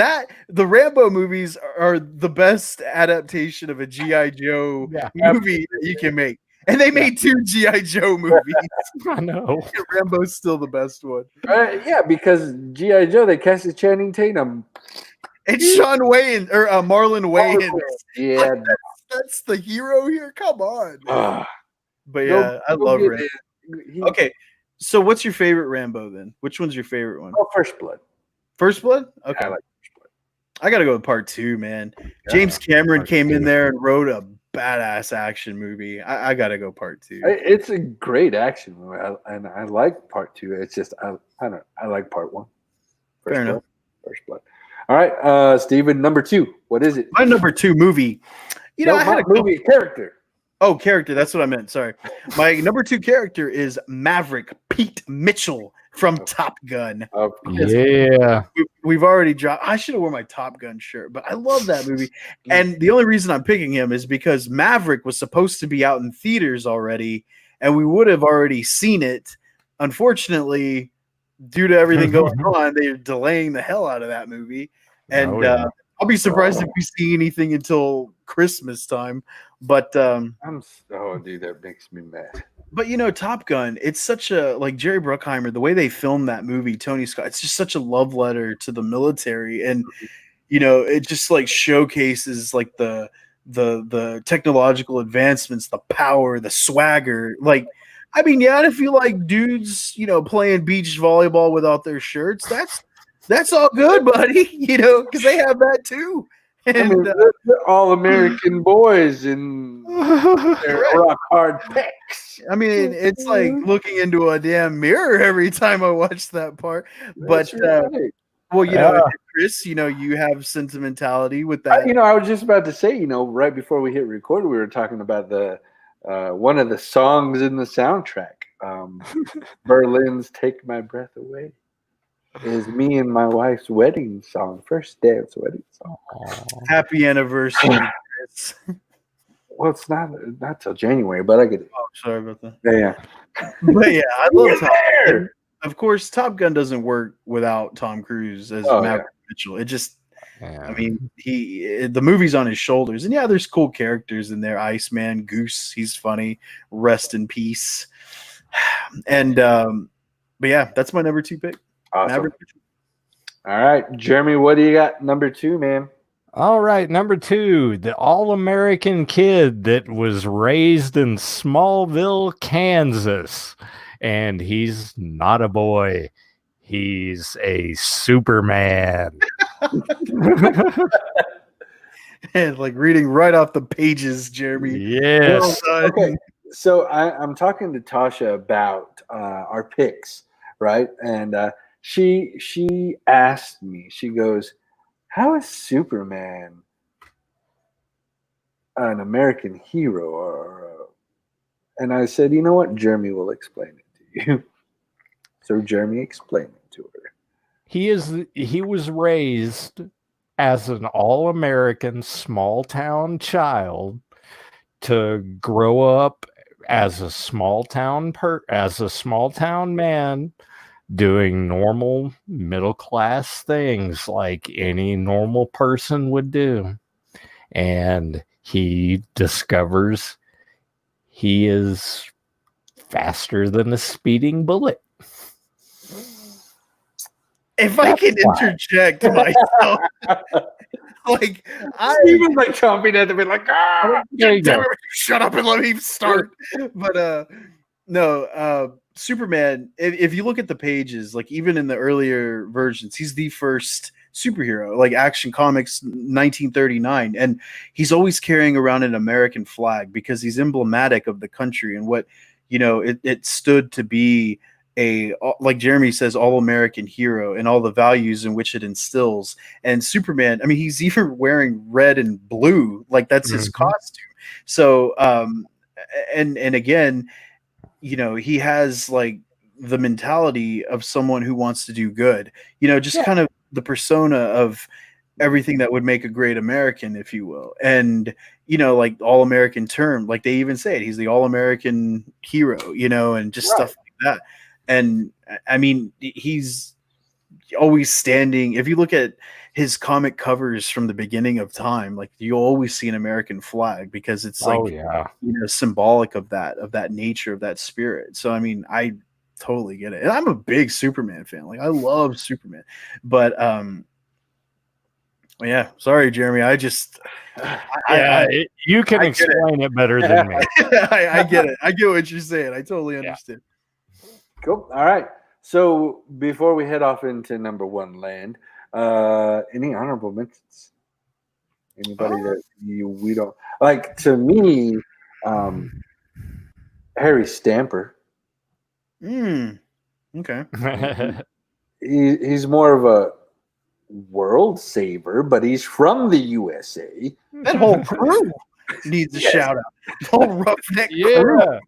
The Rambo movies are the best adaptation of a G.I. Joe movie that you can make. And they made 2 G.I. Joe movies. I know. Rambo's still the best one. Yeah, because G.I. Joe, they casted Channing Tatum. And Sean Wayne, or Marlon Wayans. Yeah. That's the hero here? Come on. But yeah, I go love get Rambo. it. Okay, so what's your favorite Rambo then? Which one's your favorite one? Oh, First Blood. First Blood? Okay. I like First Blood. I got to go with Part 2, man. James Cameron came in there and wrote a badass action movie. I got to go Part 2. It's a great action movie, and I like Part 2. It's just I like Part 1. Fair enough. First Blood. All right, Steven, number 2. What is it? My number 2 movie. I had a movie character. Oh, character. That's what I meant. Sorry. My number 2 character is Maverick Pete Mitchell from Top Gun. Yeah. We've already dropped. I should have worn my Top Gun shirt, but I love that movie. And the only reason I'm picking him is because Maverick was supposed to be out in theaters already, and we would have already seen it. Unfortunately, due to everything going on, they're delaying the hell out of that movie. And I'll be surprised if we see anything until Christmas time. But dude, that makes me mad. But Top Gun, it's such a like Jerry Bruckheimer, the way they filmed that movie, Tony Scott, it's just such a love letter to the military, and it just like showcases like the technological advancements, the power, the swagger. Like, I mean, I feel like dudes, playing beach volleyball without their shirts, that's all good, buddy, because they have that too. And they're all American boys in their rock hard pecs. I mean, it's like looking into a damn mirror every time I watch that part. But Chris, you have sentimentality with that. I was just about to say, right before we hit record, we were talking about the one of the songs in the soundtrack, Berlin's "Take My Breath Away." Is me and my wife's wedding song, first dance wedding song. Happy anniversary, Chris. Well, it's not till January, but I get it. Oh, sorry about that. Yeah. But yeah, I love Top Gun. Of course, Top Gun doesn't work without Tom Cruise as Maverick Mitchell. It just, I mean, the movie's on his shoulders, and there's cool characters in there. Iceman, Goose, he's funny. Rest in peace. And but yeah, that's my number 2 pick. Awesome. All right, Jeremy, what do you got? Number 2, man. All right, number 2, the all-American kid that was raised in Smallville, Kansas, and he's not a boy. He's a Superman. And like reading right off the pages, Jeremy. Yes. Well, okay, so I'm talking to Tasha about our picks, right? And she asked me, she goes, how is Superman an American hero? And I said, you know what? Jeremy will explain it to you. So Jeremy explained it to her. He was raised as an all-American small-town child to grow up as a small town man doing normal middle class things like any normal person would do. And he discovers he is faster than a speeding bullet. If I can interject myself, like he was like chomping at the bit, like, shut up and let me start. But no, Superman. If you look at the pages, like even in the earlier versions, he's the first superhero, like Action Comics 1939, and he's always carrying around an American flag because he's emblematic of the country and what it stood to be. Like Jeremy says, all-American hero and all the values in which it instills. And Superman, I mean, he's even wearing red and blue, like that's his costume. So, and again, he has like the mentality of someone who wants to do good. Just kind of the persona of everything that would make a great American, if you will. And like all-American term, like they even say it, he's the all-American hero, and just stuff like that. And I mean, he's always standing. If you look at his comic covers from the beginning of time, like you'll always see an American flag because it's like, symbolic of that nature, of that spirit. So, I mean, I totally get it. And I'm a big Superman fan. Like I love Superman, but, yeah, sorry, Jeremy. You can explain it better than me. I get it. I get what you're saying. I totally understand. Cool. All right. So before we head off into number one land, any honorable mentions? Anybody that we don't like? To me, Harry Stamper. Okay. He's more of a world saver, but he's from the USA. That whole crew needs a shout out. The whole roughneck crew.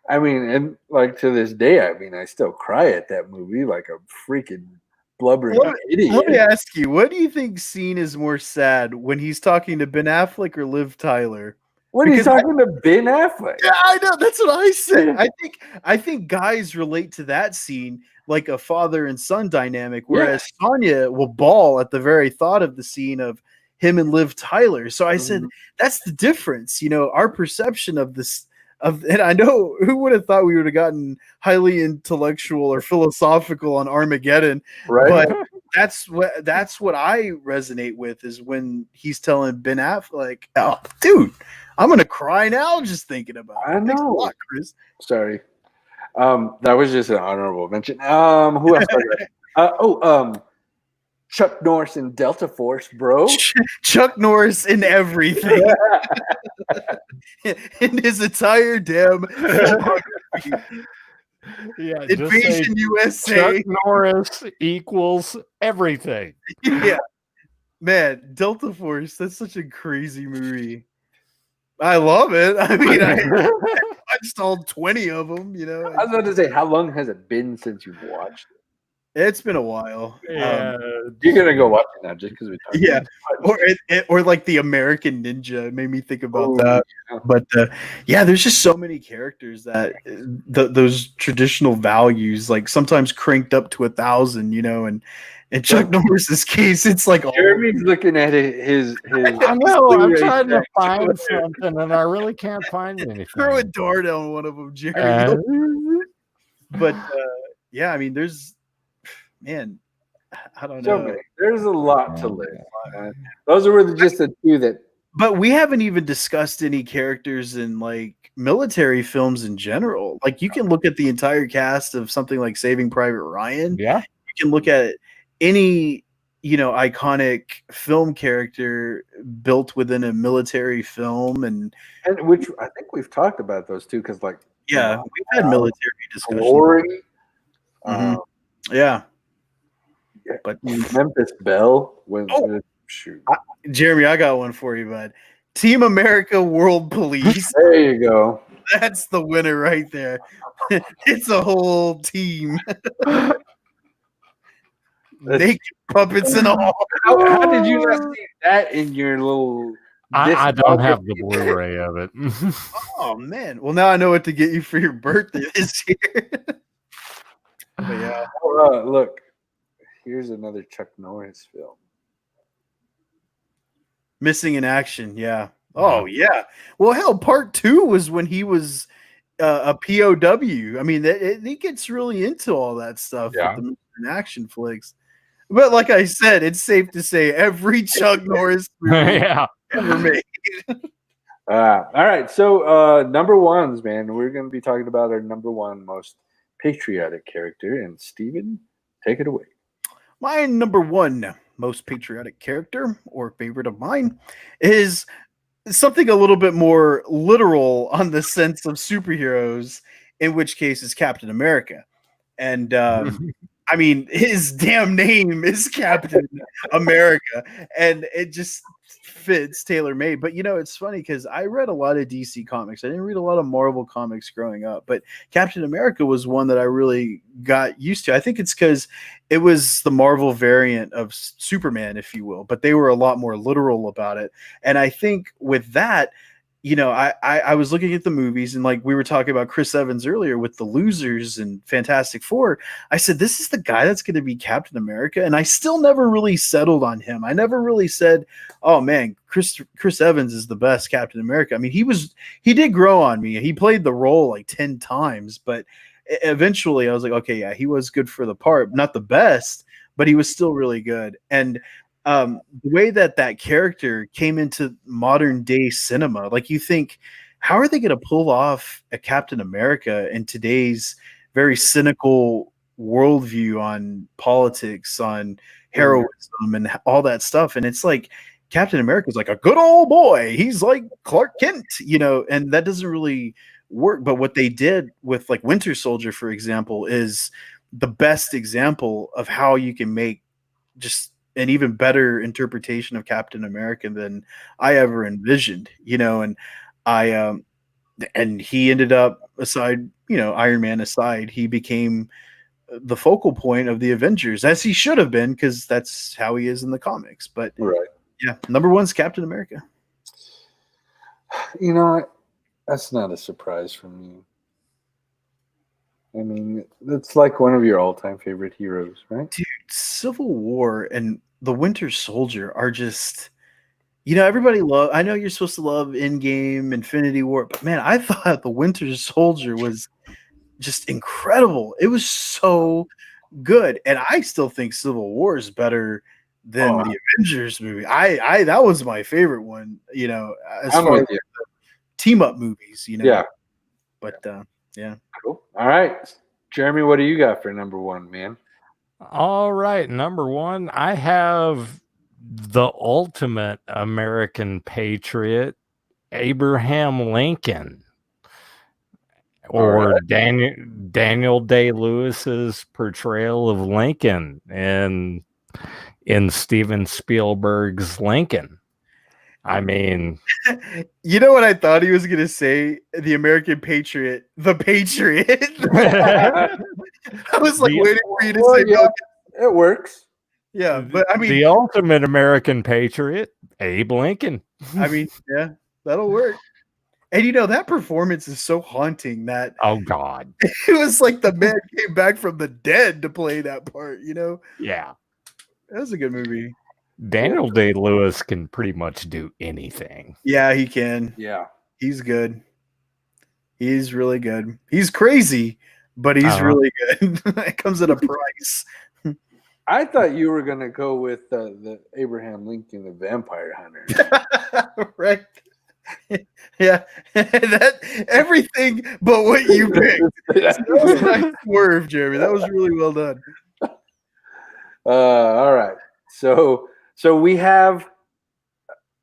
I mean, and like to this day, I mean, I still cry at that movie like a freaking blubbering idiot. Let me ask you, what do you think scene is more sad, when he's talking to Ben Affleck or Liv Tyler? When he's talking to Ben Affleck. Yeah, I know. That's what I said. I think guys relate to that scene like a father and son dynamic, whereas Sonya will bawl at the very thought of the scene of him and Liv Tyler. So I said, that's the difference. Our perception of this. And I know, who would have thought we would have gotten highly intellectual or philosophical on Armageddon, right? But that's what I resonate with, is when he's telling Ben Affleck, "Oh, dude, I'm gonna cry now just thinking about it." I know. Thanks a lot, Chris. Sorry, that was just an honorable mention. Who else? Chuck Norris in Delta Force, bro. Chuck Norris in everything. In his entire damn Invasion USA. Chuck Norris equals everything. Yeah. Man, Delta Force, that's such a crazy movie. I love it. I mean, I watched all 20 of them, I was about to say, how long has it been since you've watched it? It's been a while. Yeah, you're gonna go watch it now just because we talked. Yeah, or like the American Ninja. It made me think about that. Yeah. But there's just so many characters that those traditional values, like sometimes cranked up to 1,000. And in Chuck Norris's case, it's like Jeremy's looking at his. I know. I'm trying to find something, and I really can't find anything. Throw a dart on one of them, Jeremy. But yeah, I mean, man, I don't know. There's a lot to live. Those were just the two that. But we haven't even discussed any characters in like military films in general. Like you can look at the entire cast of something like Saving Private Ryan. Yeah. You can look at any iconic film character built within a military film, and which I think we've talked about those too, because like we've had military discussions. Glory. Yeah. But Memphis Belle shoot. Jeremy, I got one for you, bud. Team America World Police. There you go. That's the winner right there. It's a whole team. Naked puppets and all. How did you not see that in your little I don't have the Blu-ray of it. Oh man! Well, now I know what to get you for your birthday this year. But yeah, look, here's another Chuck Norris film. Missing in Action. Yeah. Oh yeah. Well, hell, part 2 was when he was a POW. I mean, it gets really into all that stuff with the Missing in Action flicks. But like I said, it's safe to say every Chuck Norris movie ever made. All right, so number ones, man. We're going to be talking about our number one most patriotic character, and Steven, take it away. My number one most patriotic character or favorite of mine is something a little bit more literal on the sense of superheroes, in which case is Captain America. And I mean, his damn name is Captain America, and it just fits tailor-made. But it's funny because I read a lot of DC comics. I didn't read a lot of Marvel comics growing up, but Captain America was one that I really got used to. I think it's because it was the Marvel variant of Superman, if you will, but they were a lot more literal about it. And I think with that, I was looking at the movies, and like we were talking about Chris Evans earlier with the Losers and Fantastic Four, I said, this is the guy that's going to be Captain America. And I still never really settled on him. I never really said, oh man, Chris Evans is the best Captain America. I mean, he did grow on me. He played the role like 10 times, but eventually I was like, okay, yeah, he was good for the part. Not the best, but he was still really good. And the way that character came into modern day cinema, like you think, how are they going to pull off a Captain America in today's very cynical worldview on politics, on heroism, and all that stuff? And it's like Captain America is like a good old boy. He's like Clark Kent, and that doesn't really work. But what they did with like Winter Soldier, for example, is the best example of how you can make just an even better interpretation of Captain America than I ever envisioned, and and he ended up, aside, Iron Man aside, he became the focal point of the Avengers, as he should have been, because that's how he is in the comics. But yeah, number one's Captain America. That's not a surprise for me. I mean, it's like one of your all-time favorite heroes, right? Dude, Civil War and the Winter Soldier are just, everybody I know you're supposed to love Endgame, Infinity War, but man, I thought the Winter Soldier was just incredible. It was so good. And I still think Civil War is better than the Avengers movie. I that was my favorite one, as far as team up movies, Yeah. But yeah. Cool. All right. Jeremy, what do you got for number one, man? All right, number one, I have the ultimate American patriot, Abraham Lincoln, or Daniel Day-Lewis's portrayal of Lincoln in Steven Spielberg's Lincoln. I mean, what I thought he was going to say? The American Patriot, the Patriot. I was like waiting for you to say yeah, it works. Yeah, but I mean, the ultimate American patriot, Abe Lincoln. I mean, yeah, that'll work. And that performance is so haunting that oh god, it was like the man came back from the dead to play that part. Yeah, that was a good movie. Daniel Day-Lewis can pretty much do anything. Yeah, he can. Yeah, he's good. He's really good. He's crazy, but he's really good. It comes at a price. I thought you were going to go with the Abraham Lincoln, the Vampire Hunter. Right. Yeah. That everything but what you picked. That was a nice swerve, Jeremy. That was really well done. All right. So we have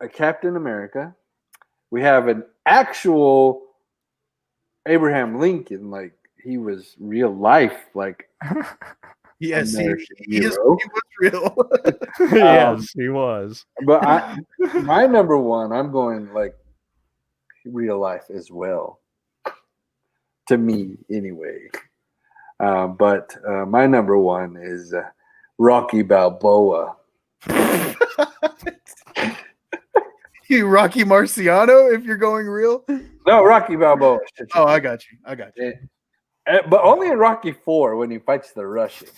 a Captain America. We have an actual Abraham Lincoln, like he was real life, like yes, he was real. Yes, he was. But my number one, I'm going like real life as well. To me, anyway. But my number one is Rocky Balboa. You Rocky Marciano, if you're going real. No, Rocky Balboa. Oh, I got you. But only in Rocky 4 when he fights the Russian.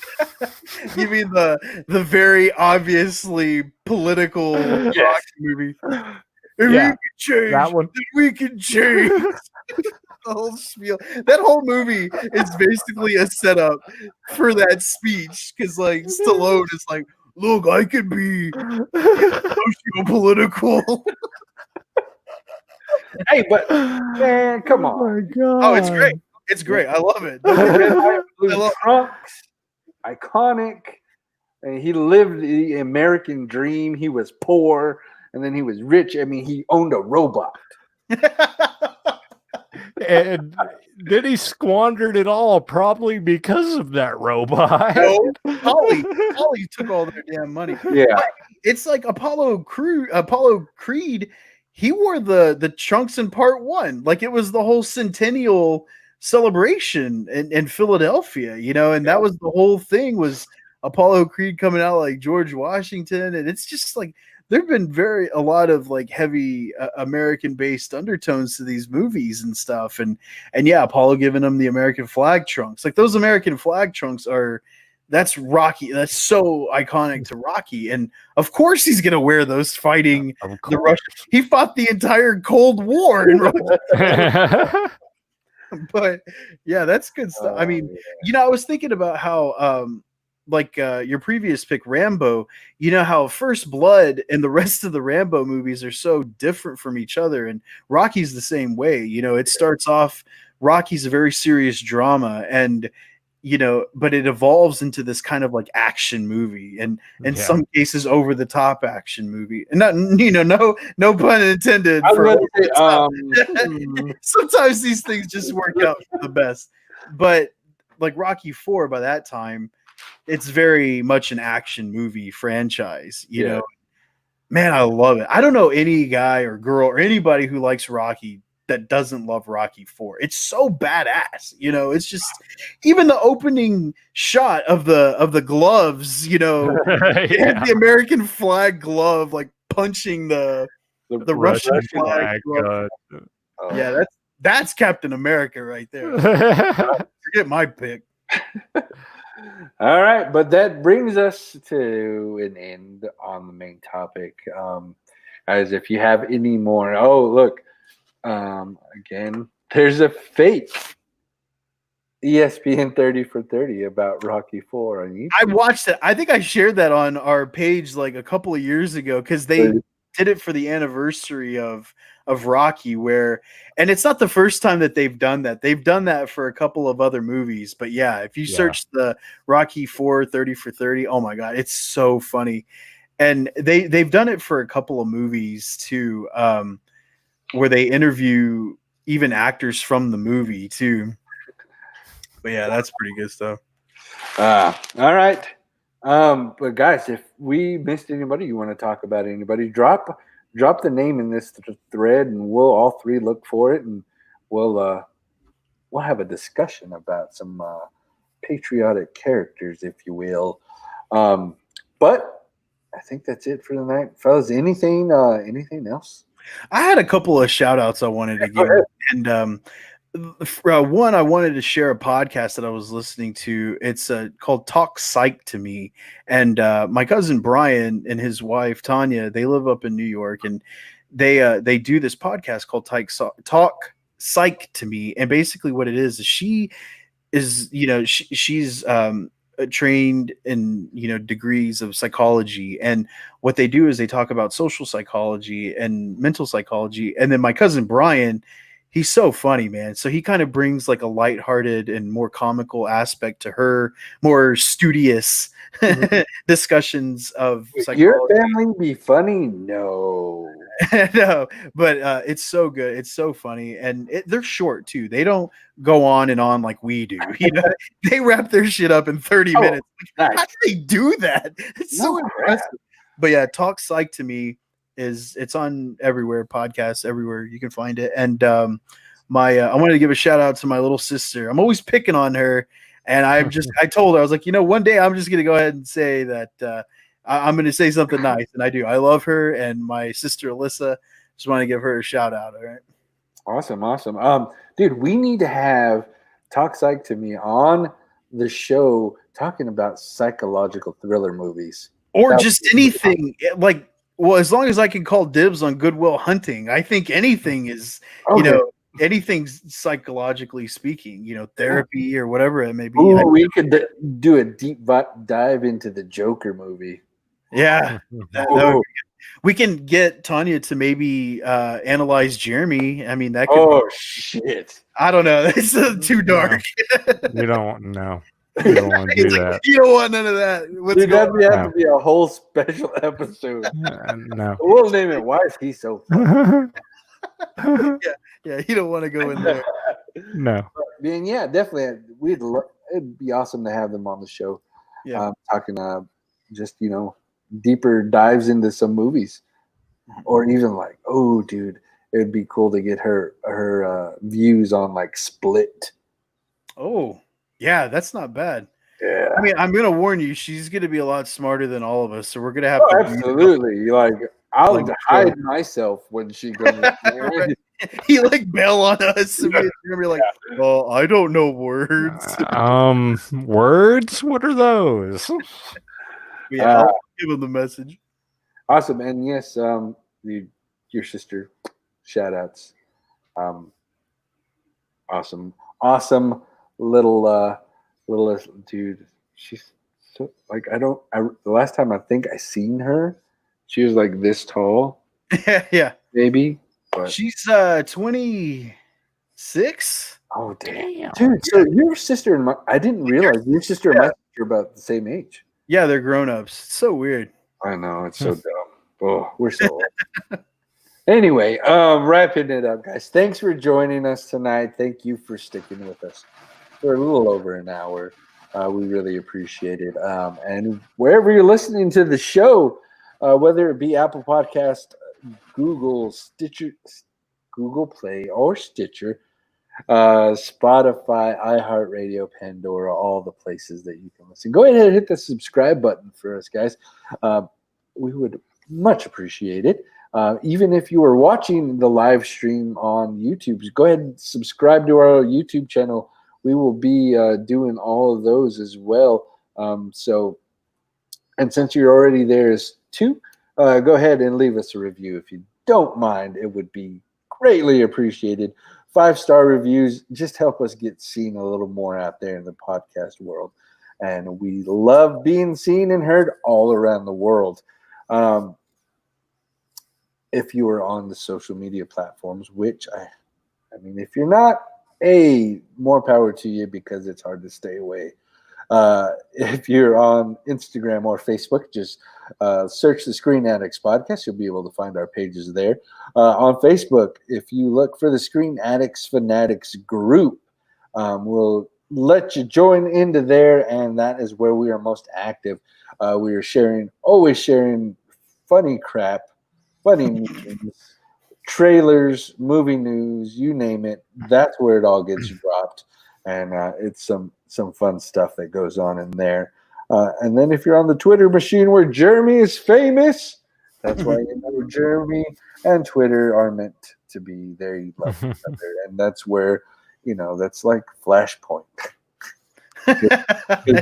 You mean the very obviously political Rocky movie? If Yeah, we can change, that one. then we can change. The whole spiel. That whole movie is basically a setup for that speech because, like, Stallone is like, "Look, I could be socio-political." Hey, but man, come on! Oh my god! Oh, it's great. It's great. I love it. Blue trunks, iconic. And he lived the American dream. He was poor, and then he was rich. I mean, he owned a robot. And then he squandered it all, probably because of that robot. No, Holly took all their damn money. Yeah, It's like Apollo Creed. He wore the trunks in part 1, like it was the whole centennial celebration in Philadelphia, you know, and that was the whole thing, was Apollo Creed coming out like George Washington. And it's just like there've been a lot of like heavy American based undertones to these movies and stuff, and yeah, Apollo giving them the American flag trunks. Like those American flag trunks that's Rocky. That's so iconic to Rocky. And of course he's going to wear those fighting the Russians. He fought the entire Cold War in Russia. But yeah, that's good stuff. I mean, you know, I was thinking about how, your previous pick, Rambo, you know, how First Blood and the rest of the Rambo movies are so different from each other. And Rocky's the same way. You know, it starts off, Rocky's a very serious drama, and you know, but it evolves into this kind of like action movie, and in some cases over the top action movie. And not, you know, no pun intended. Sometimes these things just work out for the best. But like Rocky 4, by that time, it's very much an action movie franchise, you know. Man, I love it. I don't know any guy or girl or anybody who likes Rocky that doesn't love Rocky 4. It's so badass, you know. It's just, even the opening shot of the gloves, you know, the American flag glove, like punching the Russian flag glove. Yeah, that's Captain America right there. Forget my pick. All right, but that brings us to an end on the main topic. As if you have any more, look. Again, there's a fake ESPN 30 for 30 about Rocky 4 on YouTube. I watched it. I think I shared that on our page like a couple of years ago, because they did it for the anniversary of Rocky, and it's not the first time that they've done that. They've done that for a couple of other movies. But yeah, if you search the Rocky 4 30 for 30, oh my God, it's so funny. And they've done it for a couple of movies too. Where they interview even actors from the movie too. But yeah, that's pretty good stuff. All right. But guys, if we missed anybody, you want to talk about anybody, drop the name in this thread, and we'll all three look for it, and we'll have a discussion about some patriotic characters, if you will. But I think that's it for the night, fellas. Anything else? I had a couple of shout outs I wanted to give. And one, I wanted to share a podcast that I was listening to. It's called Talk Psych to Me. And my cousin Brian and his wife Tanya, they live up in New York, and they do this podcast called Talk Psych to Me. And basically what it is she is, you know, she's trained in, you know, degrees of psychology, and what they do is they talk about social psychology and mental psychology. And then my cousin Brian, he's so funny, man. So he kind of brings like a lighthearted and more comical aspect to her more studious discussions of psychology. Your family be funny? No. No, but it's so good. It's so funny. And they're short too. They don't go on and on like we do. You know, they wrap their shit up in 30 minutes. Like, nice. How do they do that? It's so impressive. But yeah, Talk Psych to Me it's on everywhere, podcasts everywhere. You can find it. And I wanted to give a shout out to my little sister. I'm always picking on her. And I told her, I was like, you know, one day I'm just going to go ahead and say that I'm going to say something nice. And I do. I love her and my sister Alyssa. just want to give her a shout out. All right. Awesome. Dude, we need to have Talk Psych to Me on the show talking about psychological thriller movies. Or just anything like, well, as long as I can call dibs on Good Will Hunting, I think anything is, anything psychologically speaking, therapy or whatever it may be. Ooh, we could do a deep dive into the Joker movie. Yeah. We can get Tanya to maybe analyze Jeremy. I mean, that could shit. I don't know. It's too dark. You don't know. You don't want to do that. You don't want none of that. Dude, that'd have to be a whole special episode. No. We'll name it Why Is He So Funny? Yeah, you don't want to go in there. No. And yeah, definitely. It'd be awesome to have them on the show. Yeah. Talking just, deeper dives into some movies. Or even like, oh, dude, it'd be cool to get her views on like Split. Oh, yeah, that's not bad. Yeah. I mean, I'm going to warn you, she's going to be a lot smarter than all of us, so we're going to have to. Absolutely. I'll hide myself when she goes. He bail on us. And we're like, well, I don't know words. Words? What are those? Yeah, I'll give him the message. Awesome. And yes, your sister, shout outs. Awesome little dude. She's so the last time I think I seen her, she was like this tall. Yeah. Maybe. But she's 26. Oh damn. Dude, so your sister and I didn't realize your sister and my sister are about the same age. Yeah, they're grown-ups. It's so weird. I know, it's so dumb. Oh, we're so old. Anyway, wrapping it up, guys. Thanks for joining us tonight. Thank you for sticking with us for a little over an hour. We really appreciate it. And wherever you're listening to the show, whether it be Apple Podcast, Google, Stitcher, Google Play, or Stitcher, Spotify, iHeartRadio, Pandora, all the places that you can listen. Go ahead and hit the subscribe button for us, guys. We would much appreciate it. Even if you are watching the live stream on YouTube, go ahead and subscribe to our YouTube channel. We will be doing all of those as well. And since you're already there too, go ahead and leave us a review if you don't mind. It would be greatly appreciated. 5-star reviews just help us get seen a little more out there in the podcast world. And we love being seen and heard all around the world. If you are on the social media platforms, which I mean, if you're not, more power to you because it's hard to stay away. If you're on Instagram or Facebook, just search the Screen Addicts Podcast. You'll be able to find our pages there. On Facebook, if you look for the Screen Addicts Fanatics group, we'll let you join into there, and that is where we are most active. We are always sharing funny crap, funny news, trailers, movie news, you name it. That's where it all gets dropped, and it's some fun stuff that goes on in there. And then if you're on the Twitter machine where Jeremy is famous, that's why Jeremy and Twitter are meant to be. There you love each other, and that's where that's like Flashpoint.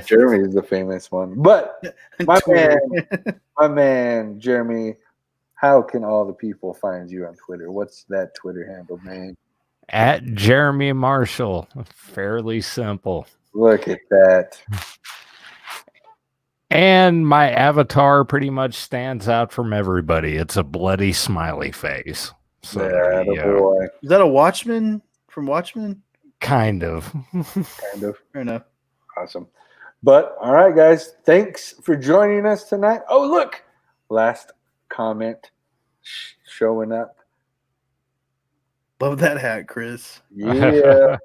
Jeremy is the famous one, but my man Jeremy. How can all the people find you on Twitter? What's that Twitter handle, man? At Jeremy Marshall. Fairly simple. Look at that. And my avatar pretty much stands out from everybody. It's a bloody smiley face. So boy. Is that a Watchmen from Watchmen? Kind of. Fair enough. Awesome. But all right, guys. Thanks for joining us tonight. Oh, look. Last comment showing up. Love that hat, Chris. Yeah.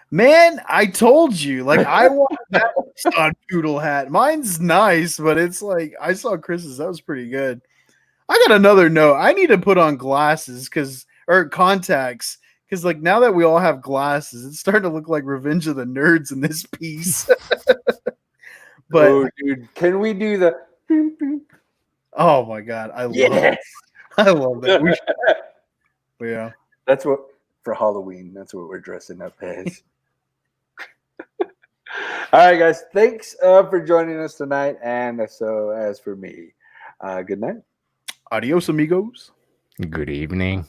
Man, I told you. I want that Sod Poodle hat. Mine's nice, but it's I saw Chris's. That was pretty good. I got another note. I need to put on glasses or contacts because now that we all have glasses, it's starting to look like Revenge of the Nerds in this piece. But dude, can we do the? Oh my God, I love that. Yeah. That's what for Halloween. That's what we're dressing up as. All right, guys. Thanks for joining us tonight. And so, as for me, good night. Adios, amigos. Good evening.